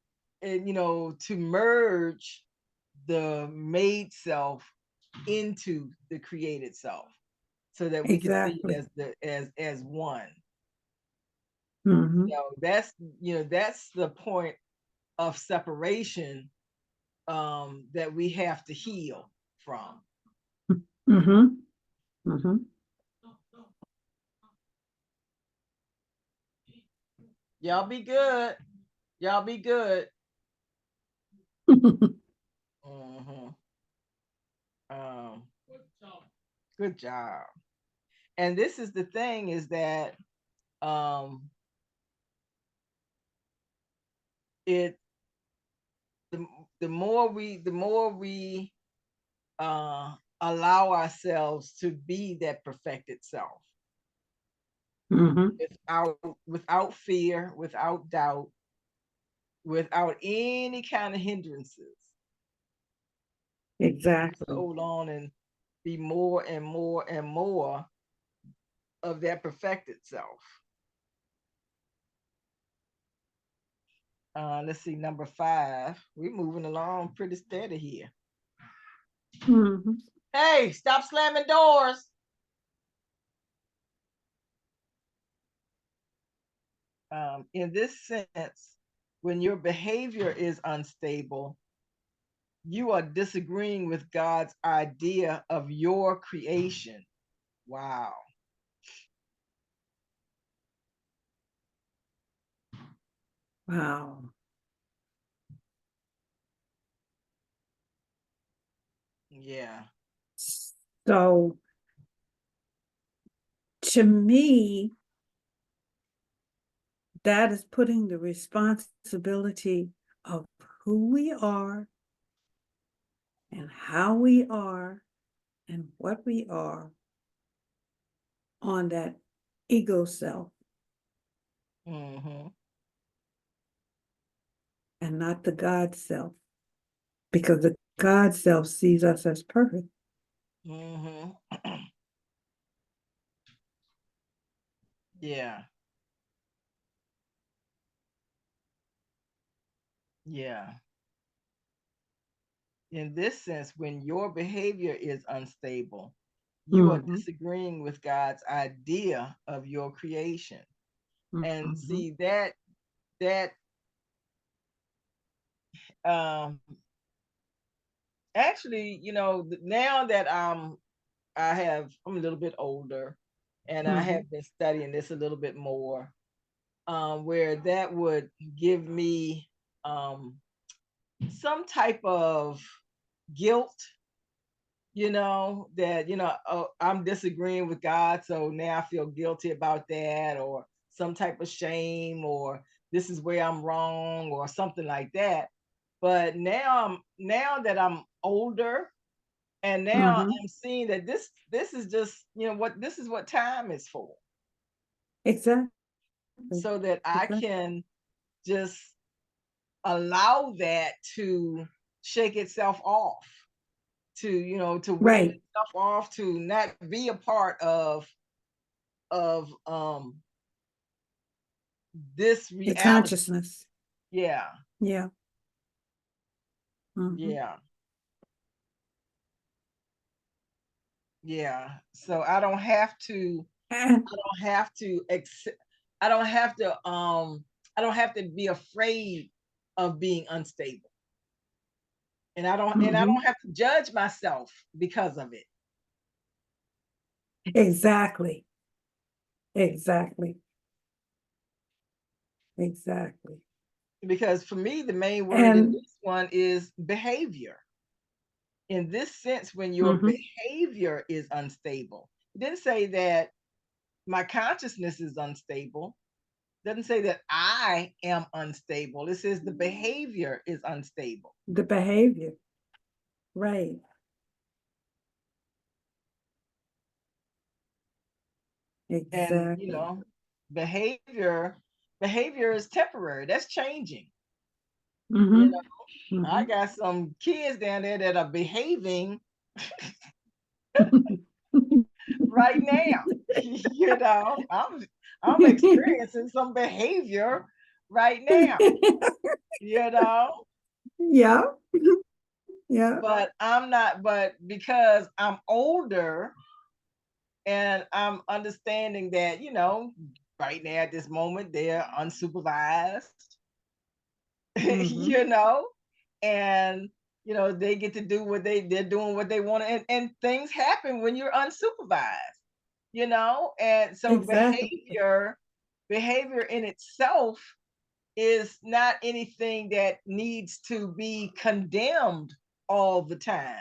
to merge the made self into the created self, so that we can see Exactly. it as one. Mhm. That's the point of separation, that we have to heal from. Mhm. Mhm. Y'all be good. Y'all be good. Hmm. Good job. And this is the thing, is that um, it the, the more we allow ourselves to be that perfected self, Mhm. without fear, without doubt, without any kind of hindrances, Exactly. hold on and be more and more and more of that perfected self. Let's see, number 5. We're moving along pretty steady here. Mhm. Hey, stop slamming doors. In this sense, when your behavior is unstable, you are disagreeing with God's idea of your creation. Wow. Wow. Yeah. So to me, that is putting the responsibility of who we are and how we are and what we are on that ego self Mm-hmm. and not the God self, because the God self sees us as perfect. Mm-hmm. Yeah. Yeah. In this sense, when your behavior is unstable, you are Mhm. disagreeing with God's idea of your creation. And Mhm. see that um actually, now that I'm a little bit older, and I Mhm. have been studying this a little bit more, where that would give me some type of guilt, that, oh, I'm disagreeing with God, so now I feel guilty about that, or some type of shame, or this is where I'm wrong, or something like that. But now that I'm older, and now Mhm. I'm seeing that this is just, this is what time is for, Exactly. so that I Exactly. can just allow that to shake itself off, to wave Right. itself off, to not be a part of this The reality. consciousness. Yeah. Yeah. Mhm. Yeah. Yeah. So I don't have to And I don't have to accept, I don't have to I don't have to be afraid of being unstable. And I don't mhm. have to judge myself because of it. Exactly. Exactly. Exactly. Because for me, the main word in And this one is behavior. In this sense, when your mhm. behavior is unstable, it didn't say that my consciousness is unstable. It doesn't say that I am unstable. It says the behavior is unstable. The behavior. Right. And Exactly. behavior behavior is temporary. That's changing. You Mhm. know, I Mhm. got some kids down there that are behaving right now. I'm experiencing some behavior right now. You know, Yeah. Yeah, but I'm not, but because I'm older and I'm understanding that, right now at this moment, they're unsupervised, hmm, you know, and they get to do they're doing what they want, and things happen when you're unsupervised, and so exactly, behavior in itself is not anything that needs to be condemned all the time.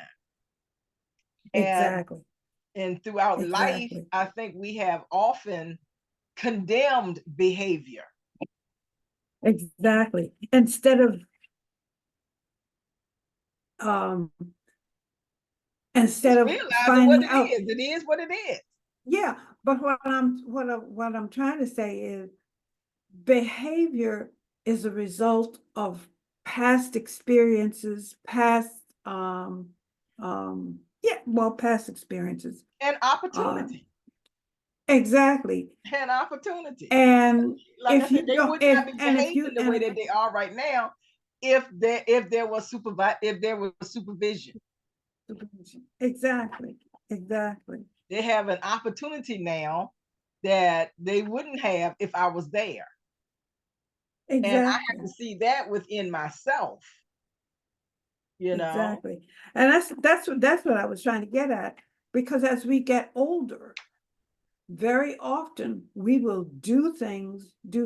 And exactly, throughout life, exactly, I think we have often condemned behavior. exactly. Um, instead Just of realizing what finding it out, is. It is what it is. yeah, but what I'm trying to say is behavior is a result of past experiences, past experiences. An Um, opportunity. exactly. An opportunity. And Like I if said, you they don't, would not be if you, behaving the way that they are right now if there was supervision. exactly, exactly, They have an opportunity now that they wouldn't have if I was there. And I have exactly, to see that within myself, you know. exactly. And that's what I was trying to get at, because as we get older, very often we will do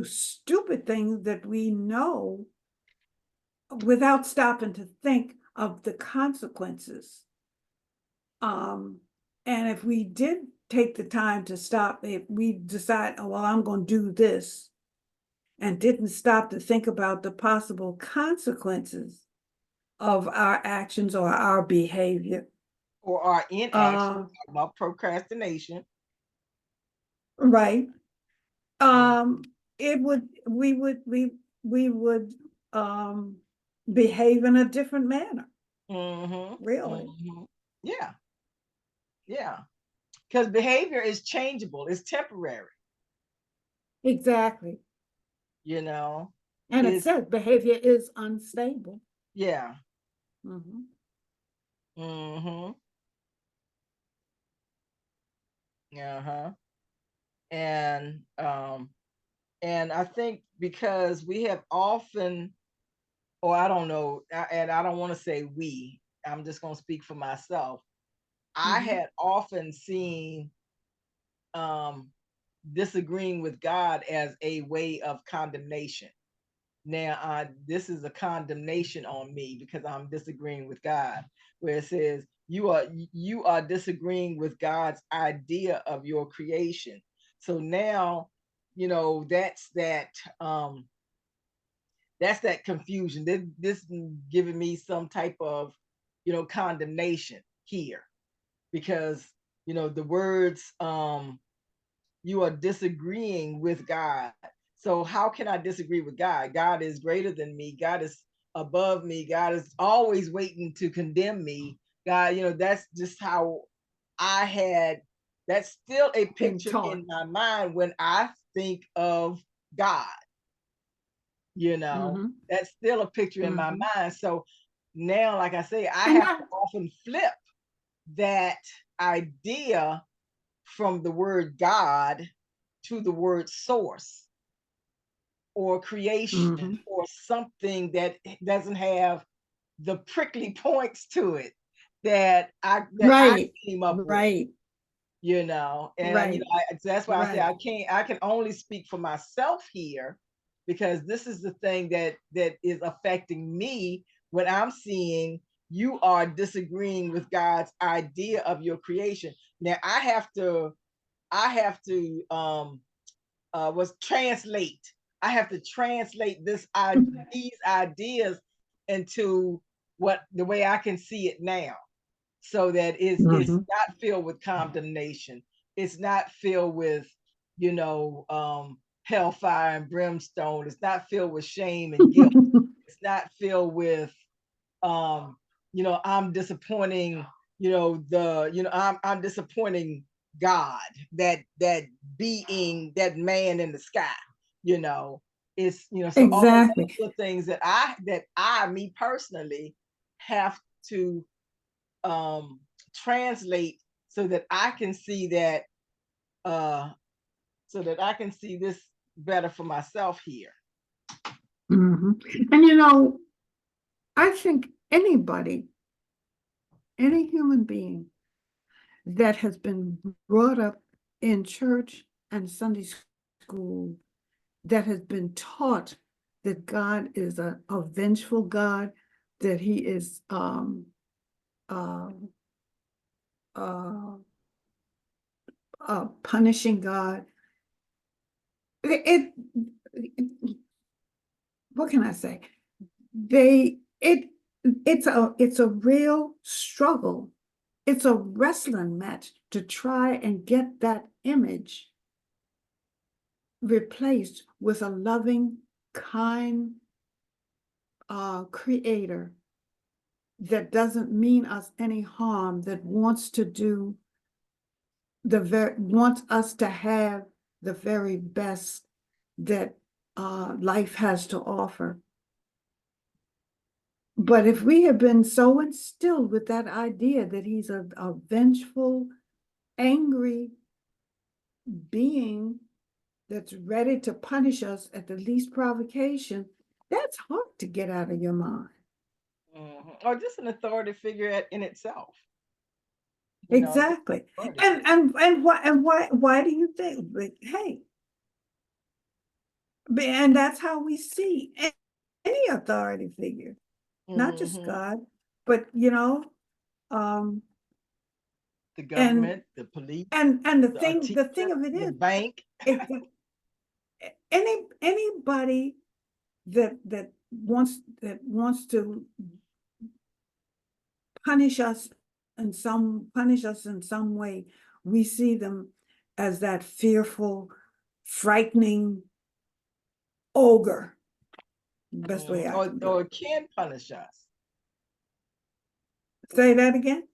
stupid things that we know without stopping to think of the consequences. Um, and if we did take the time to stop, if we decide, oh, well, I'm going to do this, and didn't stop to think about the possible consequences of our actions or our behavior. Or are inaction, Uh, about procrastination. right. Mm, It would, we would, behave in a different manner, mhm, really. mhm. Yeah, yeah. Because behavior is changeable, it's temporary, Exactly. you know. And it It's says behavior is unstable. yeah. Mhm. Mhm. Uh-huh. And and I think because we have often, or I don't know, and I don't want to say we, I'm just going to speak for myself. I Mhm. had often seen um disagreeing with God as a way of condemnation. Now, this is a condemnation on me because I'm disagreeing with God, where it says you are disagreeing with God's idea of your creation. So now, um, that's that confusion. This giving me some type of, condemnation here because the words you are disagreeing with God. So how can I disagree with God? God is greater than me. God is above me. God is always waiting to condemn me. God, that's just how I had that's still a Been picture taught. in my mind when I think of God, you know. Mhm. That's still a picture in my Mhm. mind. So now, like I say, I And have to that, often flip that idea from the word God to the word source or creation mhm. or something that doesn't have the prickly points to it that I Right, came up with, right, and right, that's why I say right. I can only speak for myself here because this is the thing that is affecting me when I'm seeing you are disagreeing with God's idea of your creation. Now I have to was translate. I have to translate these ideas into what the way I can see it now, so that it's Mhm. not filled with condemnation. It's not filled with hellfire and brimstone. It's not filled with shame and guilt. It's not filled with um, I'm disappointing, I'm disappointing God, that being, that man in the sky, you know. It's so all Exactly. those are things that I me personally have to translate so that I can see that so that I can see this better for myself here. And you know, I think anybody, any human being that has been brought up in church and Sunday school, that has been taught that God is a vengeful God, that he is punishing God. It what can I say? It's a real struggle. It's a wrestling match to try and get that image replaced with a loving, kind creator that doesn't mean us any harm, that wants to do wants us to have the very best that life has to offer. But if we have been so instilled with that idea that he's a vengeful, angry being that's ready to punish us at the least provocation, that's hard to get out of your mind. Or just an authority figure in itself. Exactly. And why do you think? But hey, and that's how we see any authority figure, not just God, but you know, the government, the police, and the thing of it is, the bank. Anybody that wants to punish us in some way, we see them as that fearful, frightening ogre. Best way I can or can punish us. Say that again.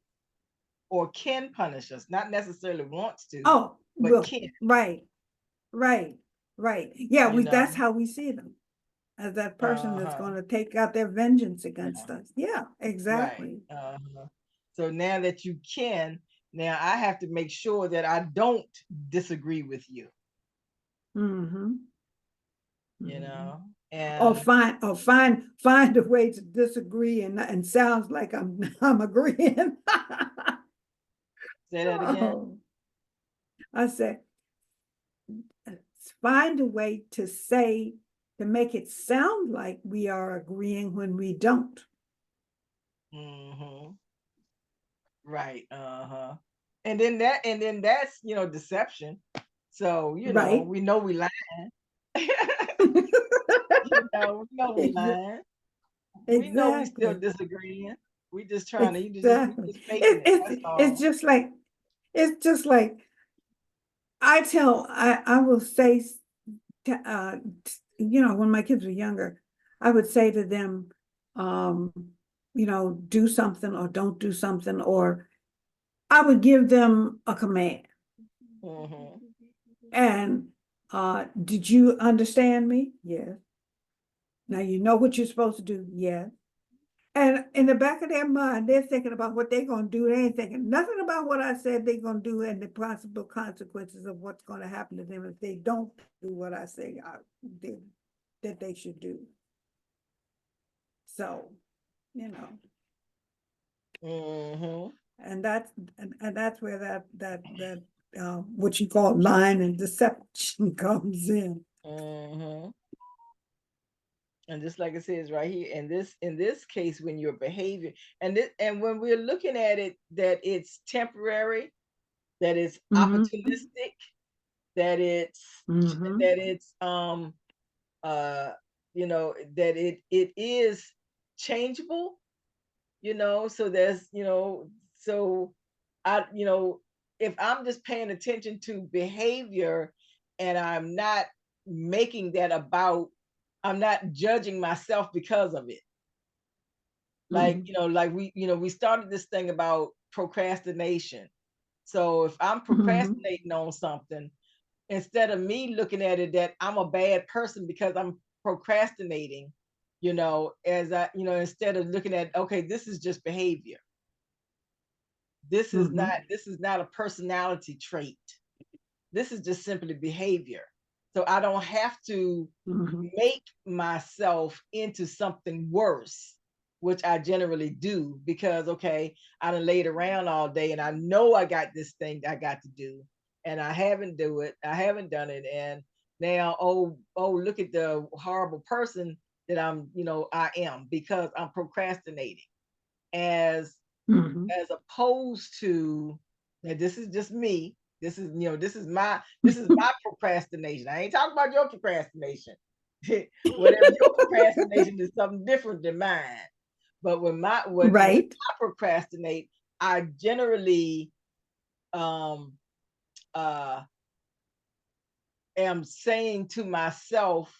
Or can punish us, not necessarily wants to. Oh, but well, can. Right. Yeah, that's how we see them, as that person that's Uh-huh. going to take out their vengeance against us. Yeah, exactly. Right. So now that you can, now I have to make sure that I don't disagree with you. You know, and or find a way to disagree and sounds like I'm agreeing. say that again. I said, find a way to make it sound like we are agreeing when we don't. Right. And then that's deception. So Right. we know we lying. we know we lying. Exactly. We know we still disagreeing. We just trying to we just faking it. That's all. It's just like I will say, when my kids were younger, I would say to them, do something or don't do something, or I would give them a command. And did you understand me? Yes. Now you know what you're supposed to do. Yes. And in the back of their mind, they're thinking about what they're going to do. They ain't thinking nothing about what I said they're going to do and the possible consequences of what's going to happen to them if they don't do what I say that they should do. So, and that's where that what you call lying and deception comes in. And just like it says right here, in this case, when your behavior and when we're looking at it, that it's temporary, that it's opportunistic, that it's that it is changeable, so there's so I if I'm just paying attention to behavior and I'm not making that about, I'm not judging myself because of it. Like, like we started this thing about procrastination. So if I'm procrastinating on something, instead of me looking at it that I'm a bad person because I'm procrastinating, as instead of looking at, okay, this is just behavior. This is not a personality trait. This is just simply behavior. So I don't have to make myself into something worse, which I generally do, because, okay, I done laid around all day and I know I got this thing I got to do and I haven't done it. And now, oh, look at the horrible person that I am, because I'm procrastinating. As opposed to, and this is just me, this is my procrastination. I ain't talking about your procrastination. Whatever your procrastination is something different than mine. But when I procrastinate, I generally am saying to myself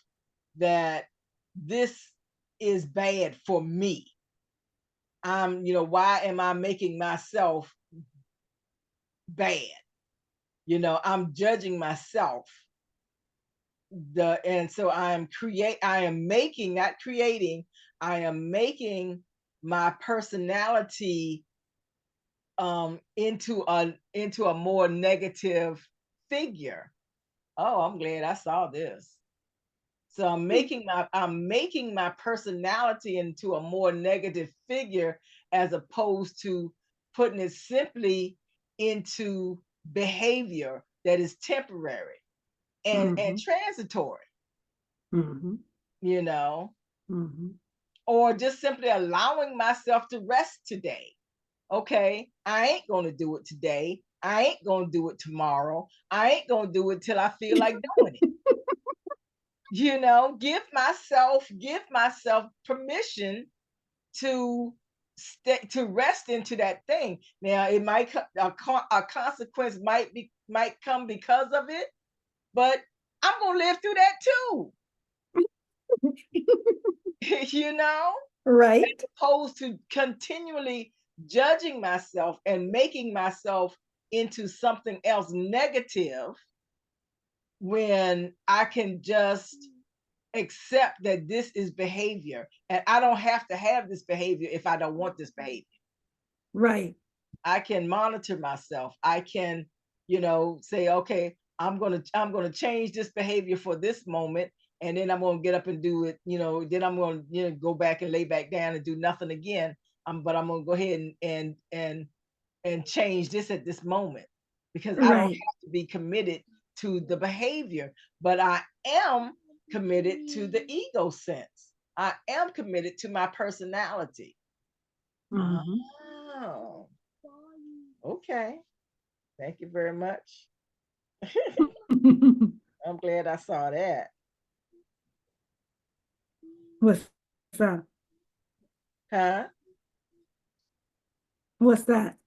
that this is bad for me. Why am I making myself bad? I'm judging myself. And so I am making, not creating, I am making my personality into a more negative figure. Oh, I'm glad I saw this. So I'm making my personality into a more negative figure, as opposed to putting it simply into behavior that is temporary and transitory. Or just simply allowing myself to rest today. Okay, I ain't gonna do it today. I ain't gonna do it tomorrow. I ain't gonna do it till I feel like doing it. Give myself permission to rest into that thing. Now, it might a consequence might come because of it, but I'm gonna live through that too. Right. As opposed to continually judging myself and making myself into something else negative, when I can just accept that this is behavior, and I don't have to have this behavior if I don't want this behavior. Right. I can monitor myself. I can, say, okay, I'm gonna change this behavior for this moment, and then I'm gonna get up and do it. Then I'm gonna go back and lay back down and do nothing again. But I'm gonna go ahead and change this at this moment, because I don't have to be committed to the behavior, but I am committed to the ego sense. I am committed to my personality. Oh, okay. Thank you very much. I'm glad I saw that. What's that? Huh? What's that?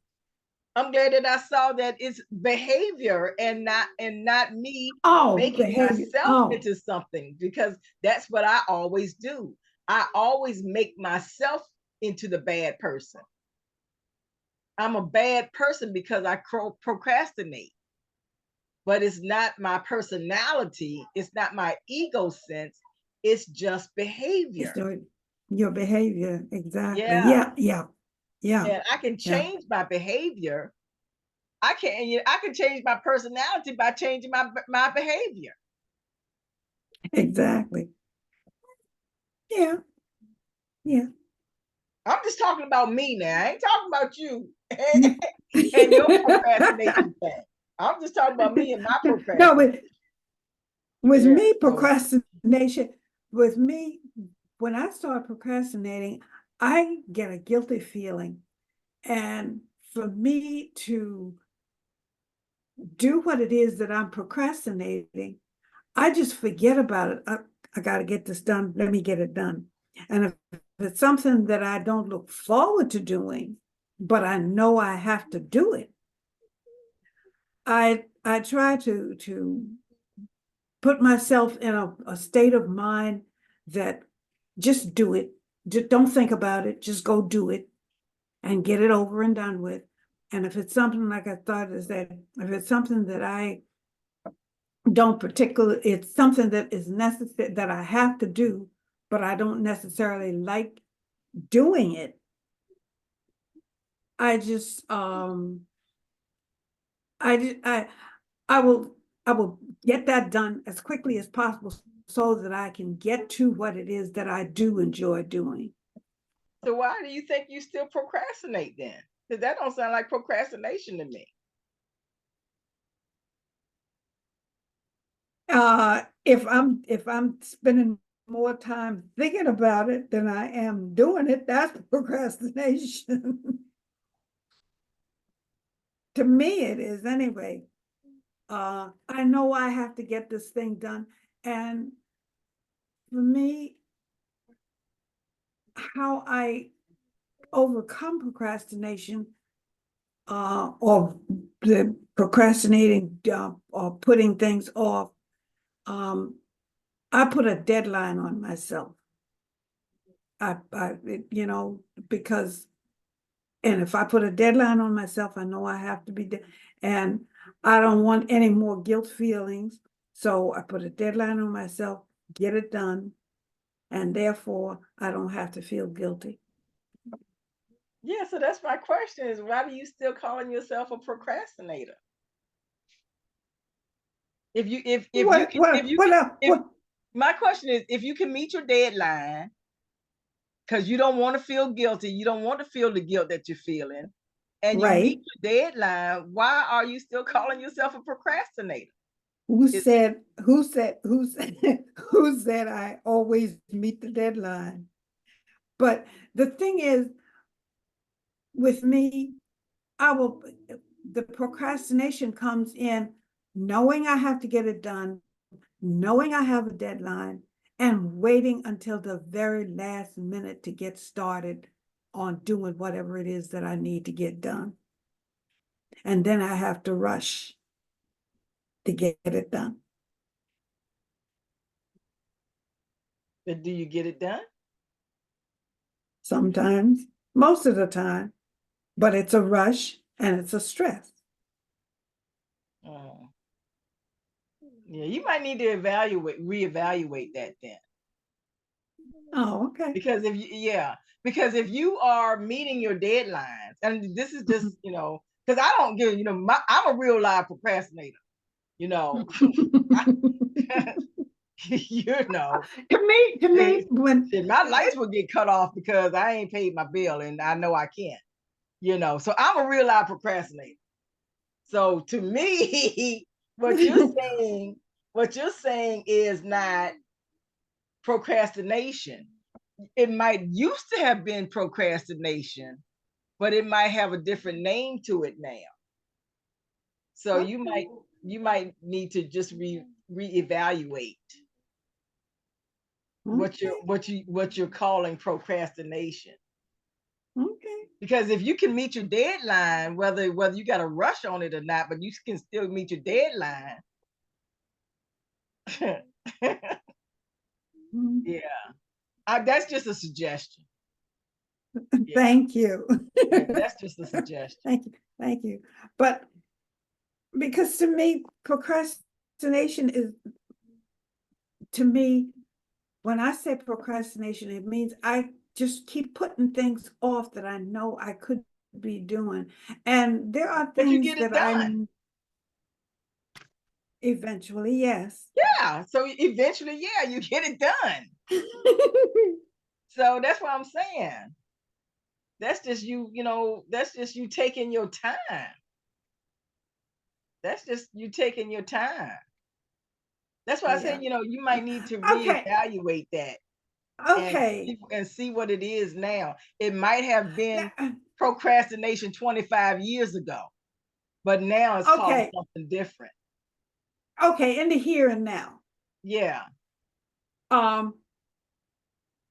I'm glad that I saw that it's behavior and not me making myself into something, because that's what I always do. I always make myself into the bad person. I'm a bad person because I procrastinate. But it's not my personality. It's not my ego sense. It's just behavior. It's your behavior, exactly. Yeah. Yeah. And I can change my behavior. I can change my personality by changing my behavior. Exactly. Yeah. I'm just talking about me now. I ain't talking about you and your procrastination thing. I'm just talking about me and my procrastination. No, with me, procrastination, with me, when I start procrastinating, I get a guilty feeling. And for me to do what it is that I'm procrastinating, I just forget about it. I got to get this done. Let me get it done. And if it's something that I don't look forward to doing, but I know I have to do it, I try to put myself in a state of mind that just do it. Just don't think about it. Just go do it and get it over and done with. And if it's something, like I thought, is that if it's something that I don't particularly, it's something that is necessary, that I have to do, but I don't necessarily like doing it. I just, I will get that done as quickly as possible so that I can get to what it is that I do enjoy doing. So why do you think you still procrastinate then? Because that don't sound like procrastination to me. If I'm spending more time thinking about it than I am doing it, that's procrastination. To me, it is anyway. I know I have to get this thing done, and for me, how I overcome procrastination, or the procrastinating, or putting things off, I put a deadline on myself. You know, because, and if I put a deadline on myself, I know I have to be, and I don't want any more guilt feelings. So I put a deadline on myself, get it done, and therefore I don't have to feel guilty. Yeah, so that's my question is why do you still calling yourself a procrastinator? If you if you What, can what, if you what, can if what, my question is if you can meet your deadline because you don't want to feel guilty, you don't want to feel the guilt that you're feeling, and you meet right? your deadline, why are you still calling yourself a procrastinator? Who Is said, who said, who said, who said I always meet the deadline? But the thing is, with me, the procrastination comes in knowing I have to get it done, knowing I have a deadline, and waiting until the very last minute to get started on doing whatever it is that I need to get done. And then I have to rush to get it done. but do you get it done? Sometimes, most of the time, but it's a rush and it's a stress. Mm. Yeah, you might need to reevaluate that then. Oh, okay. Because because if you are meeting your deadlines, and this is just, because I don't give, I'm a real live procrastinator, you know, you know, To me, when shit, my lights will get cut off because I ain't paid my bill and I know I can't, so I'm a real live procrastinator. So to me, what you're saying is not procrastination. It might used to have been procrastination, but it might have a different name to it now. So you might need to just reevaluate what you're calling procrastination. Okay. Because if you can meet your deadline, whether you got to rush on it or not, but you can still meet your deadline. Yeah, that's just a suggestion. Yeah, Thank you. yeah, that's just a suggestion. Thank you. But because to me, procrastination is, to me, when I say procrastination, it means I just keep putting things off that I know I could be doing. And there are But you things get it that I done. eventually, yes. Yeah. So eventually, yeah, you get it done. So that's what I'm saying. That's just that's just you taking your time. That's just you taking your time. That's why I Yeah. said, you might need to Okay. reevaluate that and Okay. see what it is now. It might have been Now, procrastination 25 years ago, but now it's called okay. something different. Okay. In the here and now. Yeah. Um,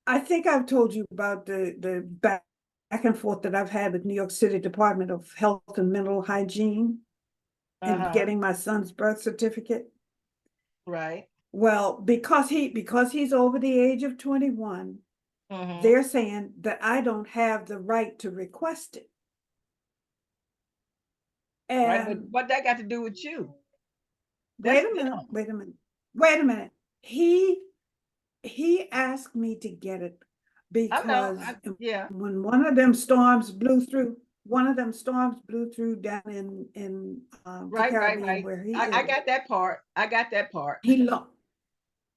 I think I've told you about the back and forth that I've had with New York City Department of Health and Mental Hygiene in Uh-huh. getting my son's birth certificate. Right. Well, because he's over the age of 21, they're saying that I don't have the right to request it. Right. But And what that got to do with you? That's wait a minute. He he asked me to get it I know, because yeah, when one of them storms blew through, down in the right, right, Caribbean right. where he I is, got that part. I got that part. he lost.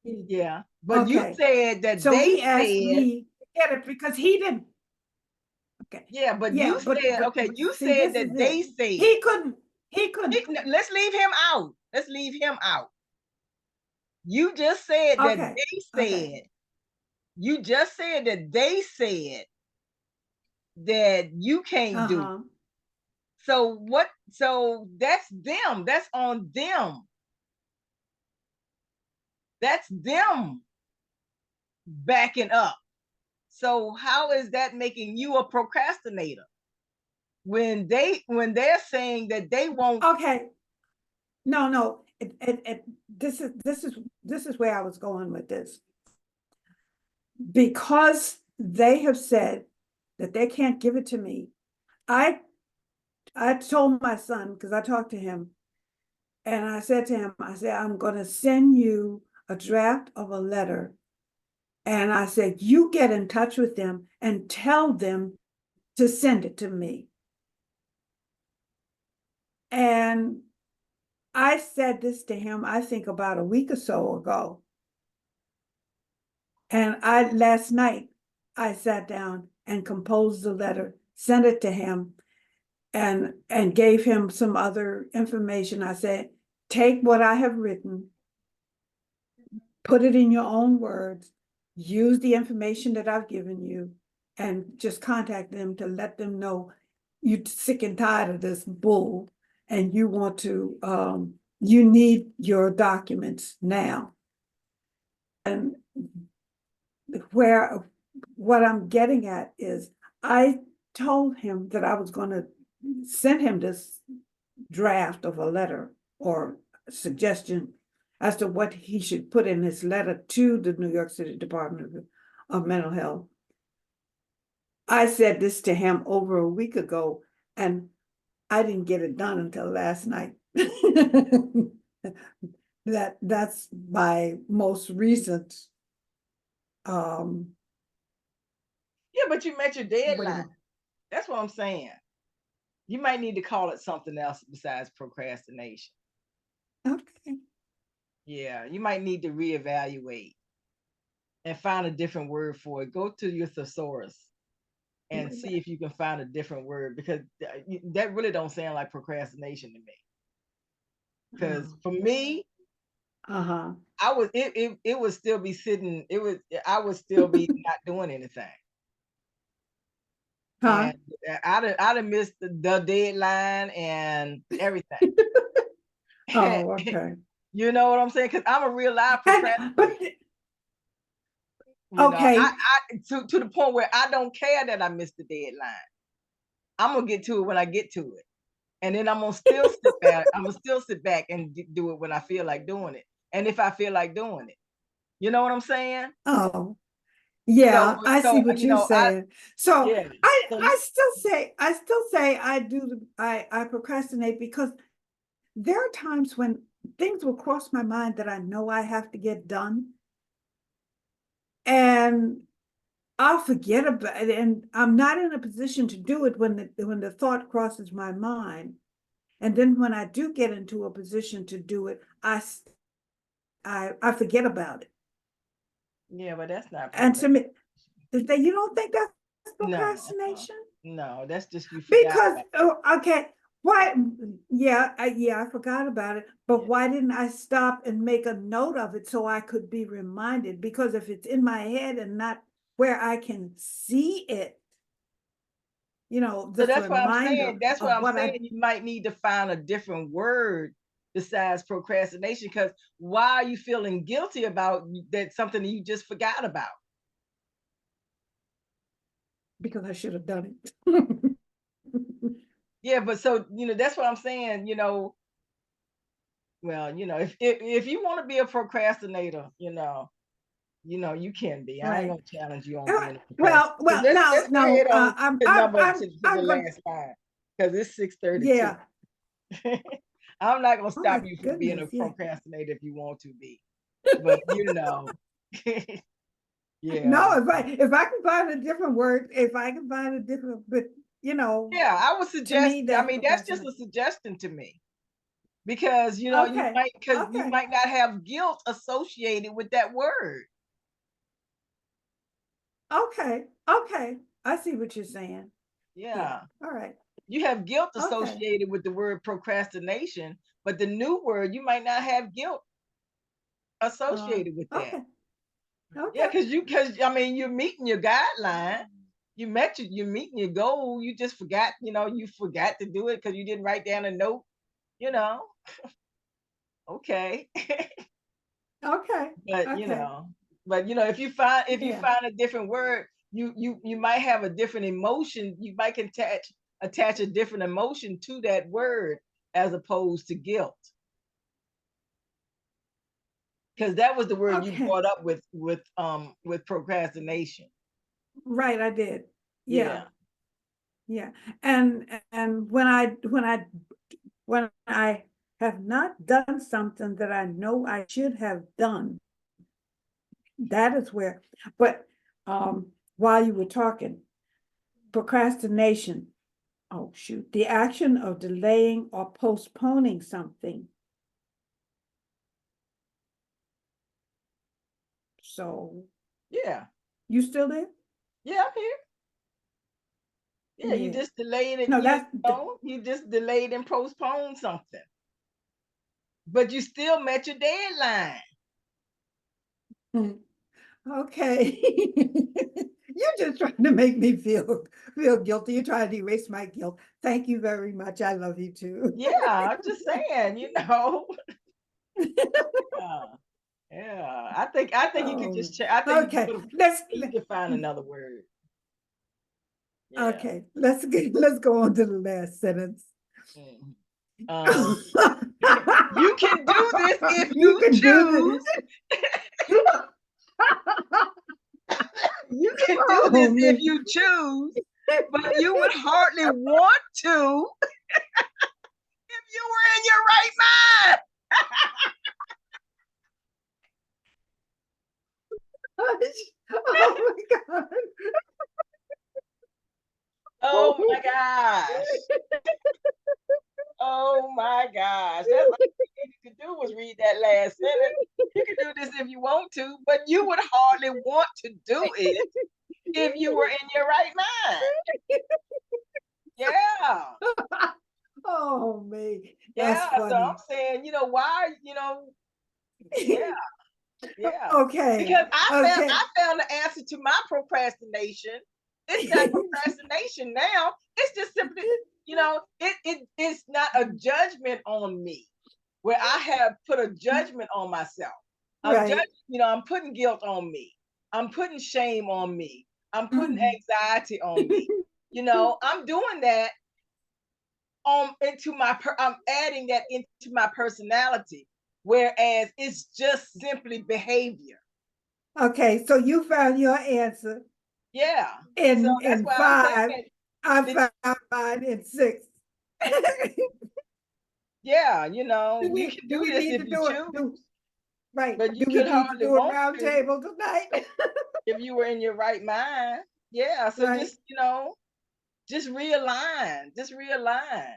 Yeah. But you Okay, said that so they he asked said, me to get it because he didn't. Okay, yeah, but yeah, you said, okay, but you see, said this is that it. they said. He couldn't. He couldn't. Let's leave him out. Let's leave him out. You just said that Okay, they okay. said, you just said that they said that you can't do. Uh-huh. So what? So that's them. That's on them. That's them backing up. So how is that making you a procrastinator when they're saying that they won't? Okay. No. This is where I was going with this. Because they have said that they can't give it to me. I told my son, because I talked to him, and I said to him, I said, I'm going to send you a draft of a letter. And I said, you get in touch with them and tell them to send it to me. And I said this to him, I think about a week or so ago. And last night, I sat down and composed a letter, sent it to him, and gave him some other information. I said, take what I have written, put it in your own words, use the information that I've given you, and just contact them to let them know you're sick and tired of this bull and you want to, you need your documents now. And what I'm getting at is I told him that I was going to send him this draft of a letter or suggestion as to what he should put in his letter to the New York City Department of Mental Health. I said this to him over a week ago, and I didn't get it done until last night. That's my most recent Yeah, but you met your what do deadline. you That's what I'm saying. You might need to call it something else besides procrastination. okay. Yeah, you might need to reevaluate and find a different word for it. Go to your thesaurus and see if you can find a different word, because that really don't sound like procrastination to me. Because for me, Uh-huh. it would still be sitting, I would still be not doing anything. Huh? And I'd have missed the deadline and everything. Oh, okay. You know what I'm saying? Because I'm a real live And but procrastinator. You know, okay, to the point where I don't care that I missed the deadline. I'm gonna get to it when I get to it, and then I'm gonna still sit back. I'm gonna still sit back and do it when I feel like doing it, and if I feel like doing it. You know what I'm saying? oh, So, yeah, I so see what you you're know, saying. So yeah. So I still say I procrastinate because there are times when things will cross my mind that I know I have to get done, and I'll forget about it, and I'm not in a position to do it when the thought crosses my mind. And then when I do get into a position to do it, I forget about it. yeah, but that's not And to procrastination. me, you don't think that's No, procrastination? no, that's just you forgot Because about okay, why? Yeah, I forgot about it. But it. why didn't I stop and make a note of it so I could be reminded? Because if it's in my head and not where I can see it, So this reminder that's why of I'm what saying I you might need to find a different word besides procrastination. Because why are you feeling guilty about that something that you just forgot about? because I should have done it. Yeah, but so that's what I'm saying. Well, if you want to be a procrastinator, you can be. I ain't Right. gonna challenge you on being a Well, procrastinator. So let's go no. ahead on the number to the I'm going. last line, because it's 6:32. Yeah. I'm not gonna Oh stop my you from being goodness. a Yeah. procrastinator if you want to be, but Yeah. No, if I can find a different word, if I can find a different, but you know, Yeah, I would suggest, me, I that's mean, that's just a procrastination. suggestion to me. Because Okay, because you okay, might not have guilt associated with that word. okay, okay. I see what you're saying. Yeah. Yeah. All right. You have guilt Okay. associated with the word procrastination, but the new word, you might not have guilt associated with that. Okay. Yeah, Okay. because I mean, you're meeting your guideline. You're meeting your goal. You just forgot, you forgot to do it because you didn't write down a note, you know. Okay. Okay. But Okay. if you Yeah. find a different word, you might have a different emotion. You might attach a different emotion to that word as opposed to guilt. Because that was the word you Okay. brought up with procrastination. Right, I did. Yeah. Yeah. Yeah. And when I have not done something that I know I should have done, that is where, but while you were talking, procrastination, oh shoot, the action of delaying or postponing something. So Yeah. you still there? Yeah, I'm here. Yeah, you Yeah. just delayed it, No, that's you just delayed and postponed something. But you still met your deadline. okay. You're just trying to make me feel guilty. You're trying to erase my guilt. Thank you very much. I love you too. Yeah, I'm just saying. Yeah. Yeah. I think you could Oh, just check. I think you okay. could you could find another word. Yeah. Okay. Let's go on to the last sentence. Mhm. Um, you can do this if You you can do choose. this. You can do Oh this if man. you choose, but you would hardly want to if you were in your right mind. Oh my God. Oh my gosh. Oh my gosh. That's all you could do was read that last sentence. You can do this if you want to, but you would hardly want to do it if you were in your right mind. Yeah. Oh man, that's Yeah. So I'm funny. saying, why, yeah, yeah. Okay, Because okay. I found the answer to my procrastination. It's not procrastination now. It's just simply, it's not a judgment on me where I have put a judgment on myself. I'm judging, Right. I'm putting guilt on me. I'm putting shame on me. I'm putting Mhm. anxiety on me. I'm doing that I'm adding that into my personality, whereas it's just simply behavior. Okay, so you found your answer Yeah. So that's in why I'm five. saying I that, found mine in six. yeah, you can Do do we this need if to you do it? choose, Right. but you Do we could need to hardly do a want round to table tonight? if you were in your right mind. Yeah. So Right. just realign. Just realign.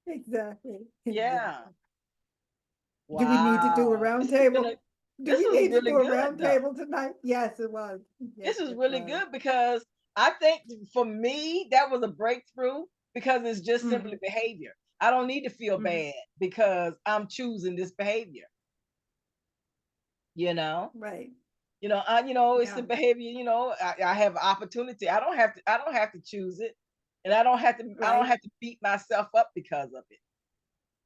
Exactly. Yeah. Exactly. Do we need to do a Wow. round table? Do This we was need to really do a good round though. table tonight? Yes, it was. Yes, This is it really was. good because I think for me, that was a breakthrough because it's just simply Hmm. behavior. I don't need to feel Hmm. bad because I'm choosing this behavior, you know? Right. It's the Yeah. behavior, I have opportunity. I don't have to choose it. And I don't Right. have to beat myself up because of it,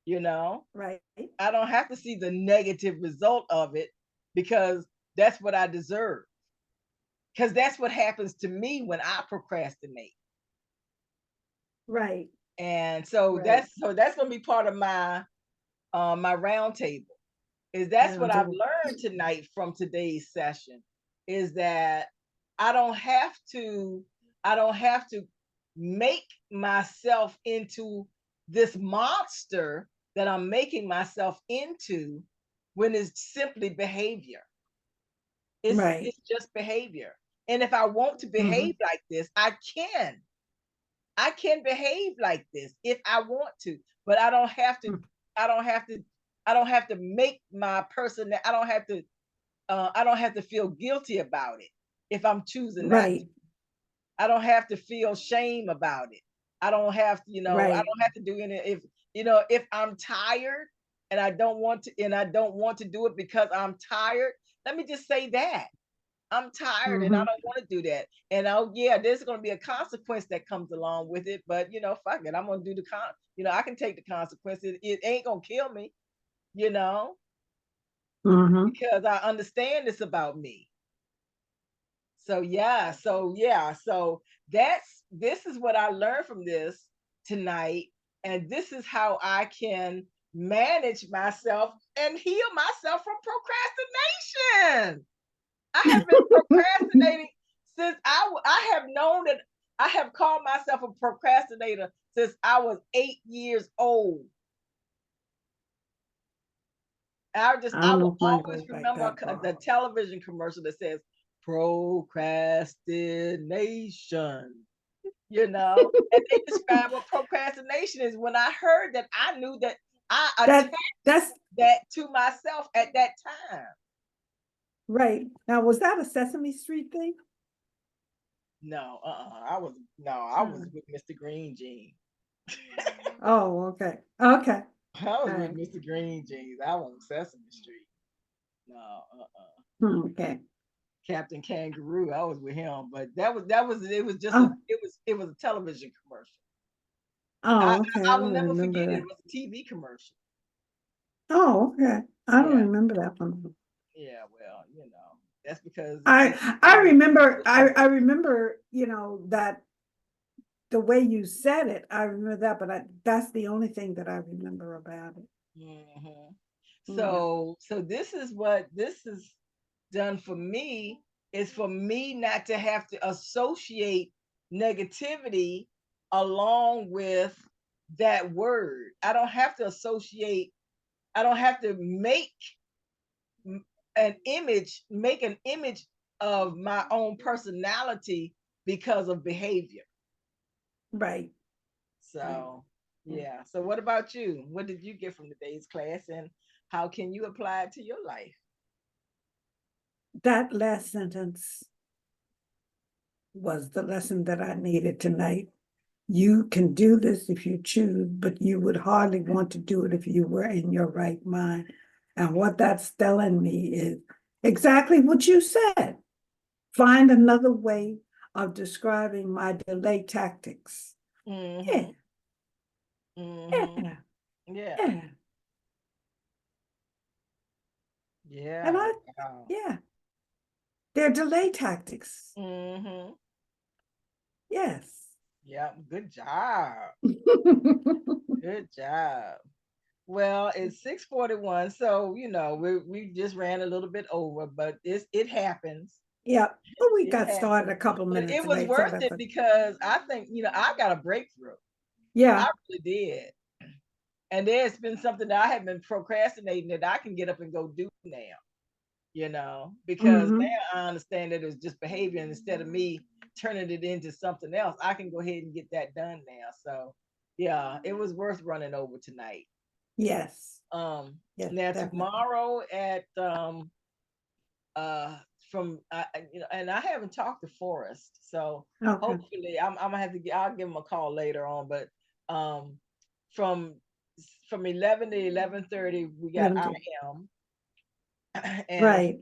you know? Right. I don't have to see the negative result of it because that's what I deserve. Because that's what happens to me when I procrastinate. Right. And so Right. that's going to be part of my round table. Is that's what Round I've table. learned tonight from today's session is that I don't have to I don't have to make myself into this monster that I'm making myself into when it's simply behavior. Right. It's just behavior. And if I want to behave like this, I can. I can behave like this if I want to, but I don't have to. Mm. I don't have to. I don't have to make my person. I don't have to. I don't have to feel guilty about it if I'm choosing not to. Right. I don't have to feel shame about it. I don't have to. I Right. don't have to do any. If I'm tired and I don't want to do it because I'm tired. Let me just say that. I'm tired and I Mm-hmm. don't want to do that. And oh yeah, there's going to be a consequence that comes along with it. But fuck it, I'm gonna do I can take the consequences. It ain't gonna kill me, you know, Mm-hmm. because I understand it's about me. So this is what I learned from this tonight, and this is how I can manage myself and heal myself from procrastination. I have been procrastinating since I have known that I have called myself a procrastinator since I was 8 years old. I I don't know will if mine always goes back remember that far. the television commercial that says procrastination. And they describe what procrastination is. When I heard that, I knew that I That attached that's that to myself at that time. right. Now, was that a Sesame Street thing? No, I was Mm. with Mr. Green Jeans. Oh, okay. Okay. I was All with right. Mr. Green Jeans. I was on Sesame Street. No, Okay. Captain Kangaroo. I was with him, but it was just Oh, it was a television commercial. I oh, okay. I I will don't never remember forget it. that. It was a TV commercial. Oh, okay. I don't Yeah, remember that one. yeah. Well, that's because I remember I remember, that the way you said it, I remember that, but that's the only thing that I remember about it. Mhm. Yeah. So this is done for me is for me not to have to associate negativity along with that word. I don't have to associate, I don't have to make an image of my own personality because of behavior. Right. Right. So, yeah. So, what about you? What did you get from today's class, and how can you apply it to your life? That last sentence was the lesson that I needed tonight. You can do this if you choose, but you would hardly want to do it if you were in your right mind. And what that's telling me is exactly what you said. Find another way of describing my delay tactics. Yeah, Mm-hmm. Mm-hmm. yeah, Yeah. yeah. And Yeah. Wow. yeah, they're delay tactics. Mm-hmm. Yes. Yeah. Good job. Good job. Well, it's 6:41, so we just ran a little bit over, but it happens. Yeah. But we It got started happens. a couple But minutes it was late, so worth that's it because I think, I got a breakthrough. yeah. I really did. And there's been something that I have been procrastinating that I can get up and go do now, because Mm-hmm. now I understand that it was just behavior, and instead of me turning it into something else, I can go ahead and get that done now. So, yeah, it was worth running over tonight. Yes. Um, Yes, Now definitely. tomorrow at uh from and I haven't talked to Forrest, so Okay. hopefully I'm gonna have to I'll give him a call later on, but um from 11 to 11:30 we got 11 I to, am and right.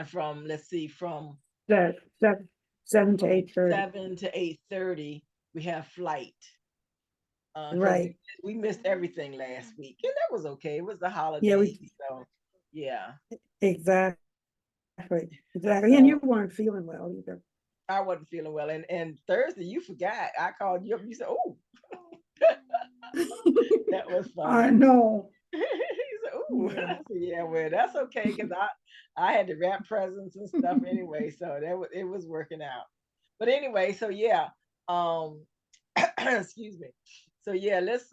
from let's see, from That 7 to 8:30. 7 to 8:30 we have flight, because Right. we missed everything last week, and that was okay. It was the Yeah, holidays, so yeah. exactly. Exactly. And So you weren't feeling well either. I wasn't feeling well, and Thursday you forgot. I called you up. You said, "Oh, that was I funny." know. He said, "Ooh," I Yeah. said, "Yeah, well, that's okay because I had to wrap presents and stuff anyway, so it was working out." But anyway, so yeah, um, excuse me. So yeah, let's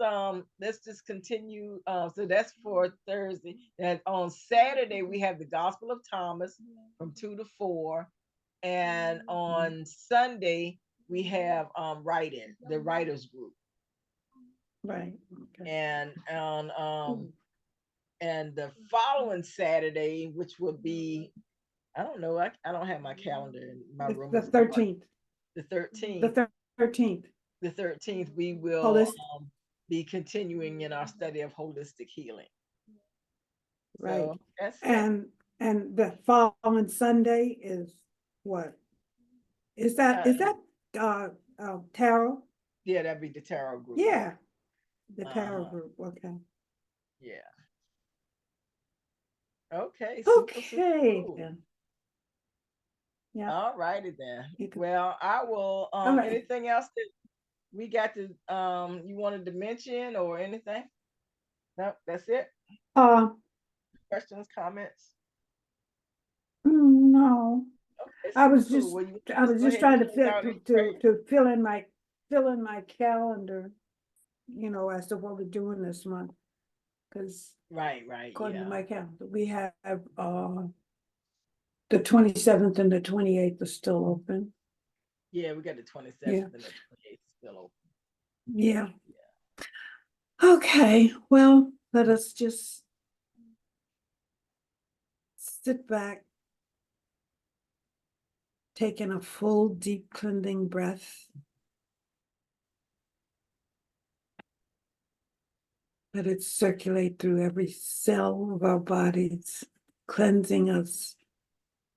just continue. So that's for Thursday. And on Saturday we have the Gospel of Thomas from 2 to 4. And on Sunday we have writing, the writers group. Right, okay. And on and the following Saturday, which will be, I don't know, I don't have my calendar in my room. The 13th, The 13th. the 13th. The 13th, we will Holistic. be continuing in our study of holistic healing. Right. So that's it. And the following Sunday is what? Is that tarot? Yeah, that'd be the tarot group. Yeah. The tarot Uh-huh. group, okay. Yeah. Okay. Super, Okay, cool. then. Yeah, All righty then. You can- Well, I will. All right. Anything else that we got to you wanted to mention or anything? No, that's it. Questions, comments? No, Okay, I was super just, Well, you I was go just ahead trying and to close fit out in to prayer. fill in my calendar, you know, as to what we're doing this month. Cause Right, according to yeah. my calendar, we have the 27th and the 28th are still open. Yeah, we got the 27th Yeah. and the 28th still open. Yeah. Okay, well, let us just sit back, taking a full deep cleansing breath. Let it circulate through every cell of our bodies, cleansing us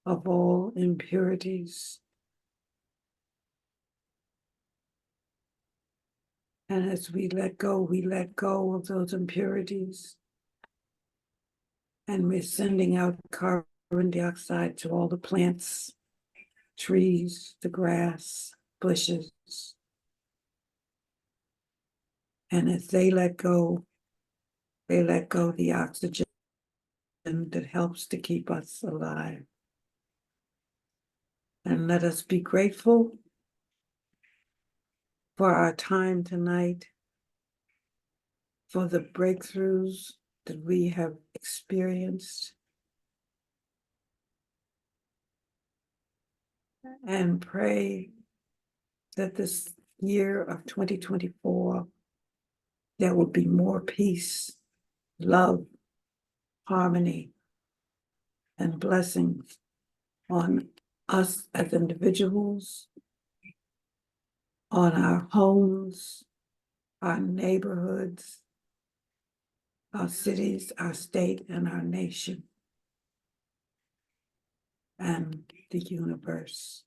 of all impurities. And as we let go of those impurities. And we're sending out carbon dioxide to all the plants, trees, the grass, bushes. And as they let go the oxygen that helps to keep us alive. And let us be grateful for our time tonight, for the breakthroughs that we have experienced, and pray that this year of 2024, there will be more peace, love, harmony, and blessings on us as individuals, on our homes, our neighborhoods, our cities, our state, and our nation, and the universe.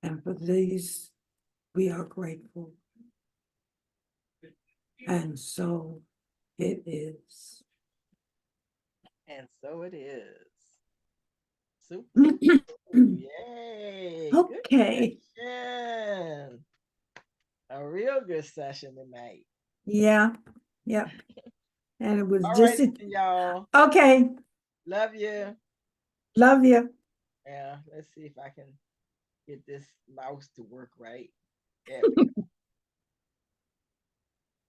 And for these, we are grateful. And so it is. And so it is. Super. Yay. Okay. Good session. A real good session tonight. Yeah. Yep. And it was All just right, y'all. okay. Love you. Love you. Yeah, let's see if I can get this mouse to work right. There we go.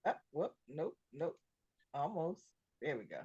Oh, whoop, nope. Almost. There we go.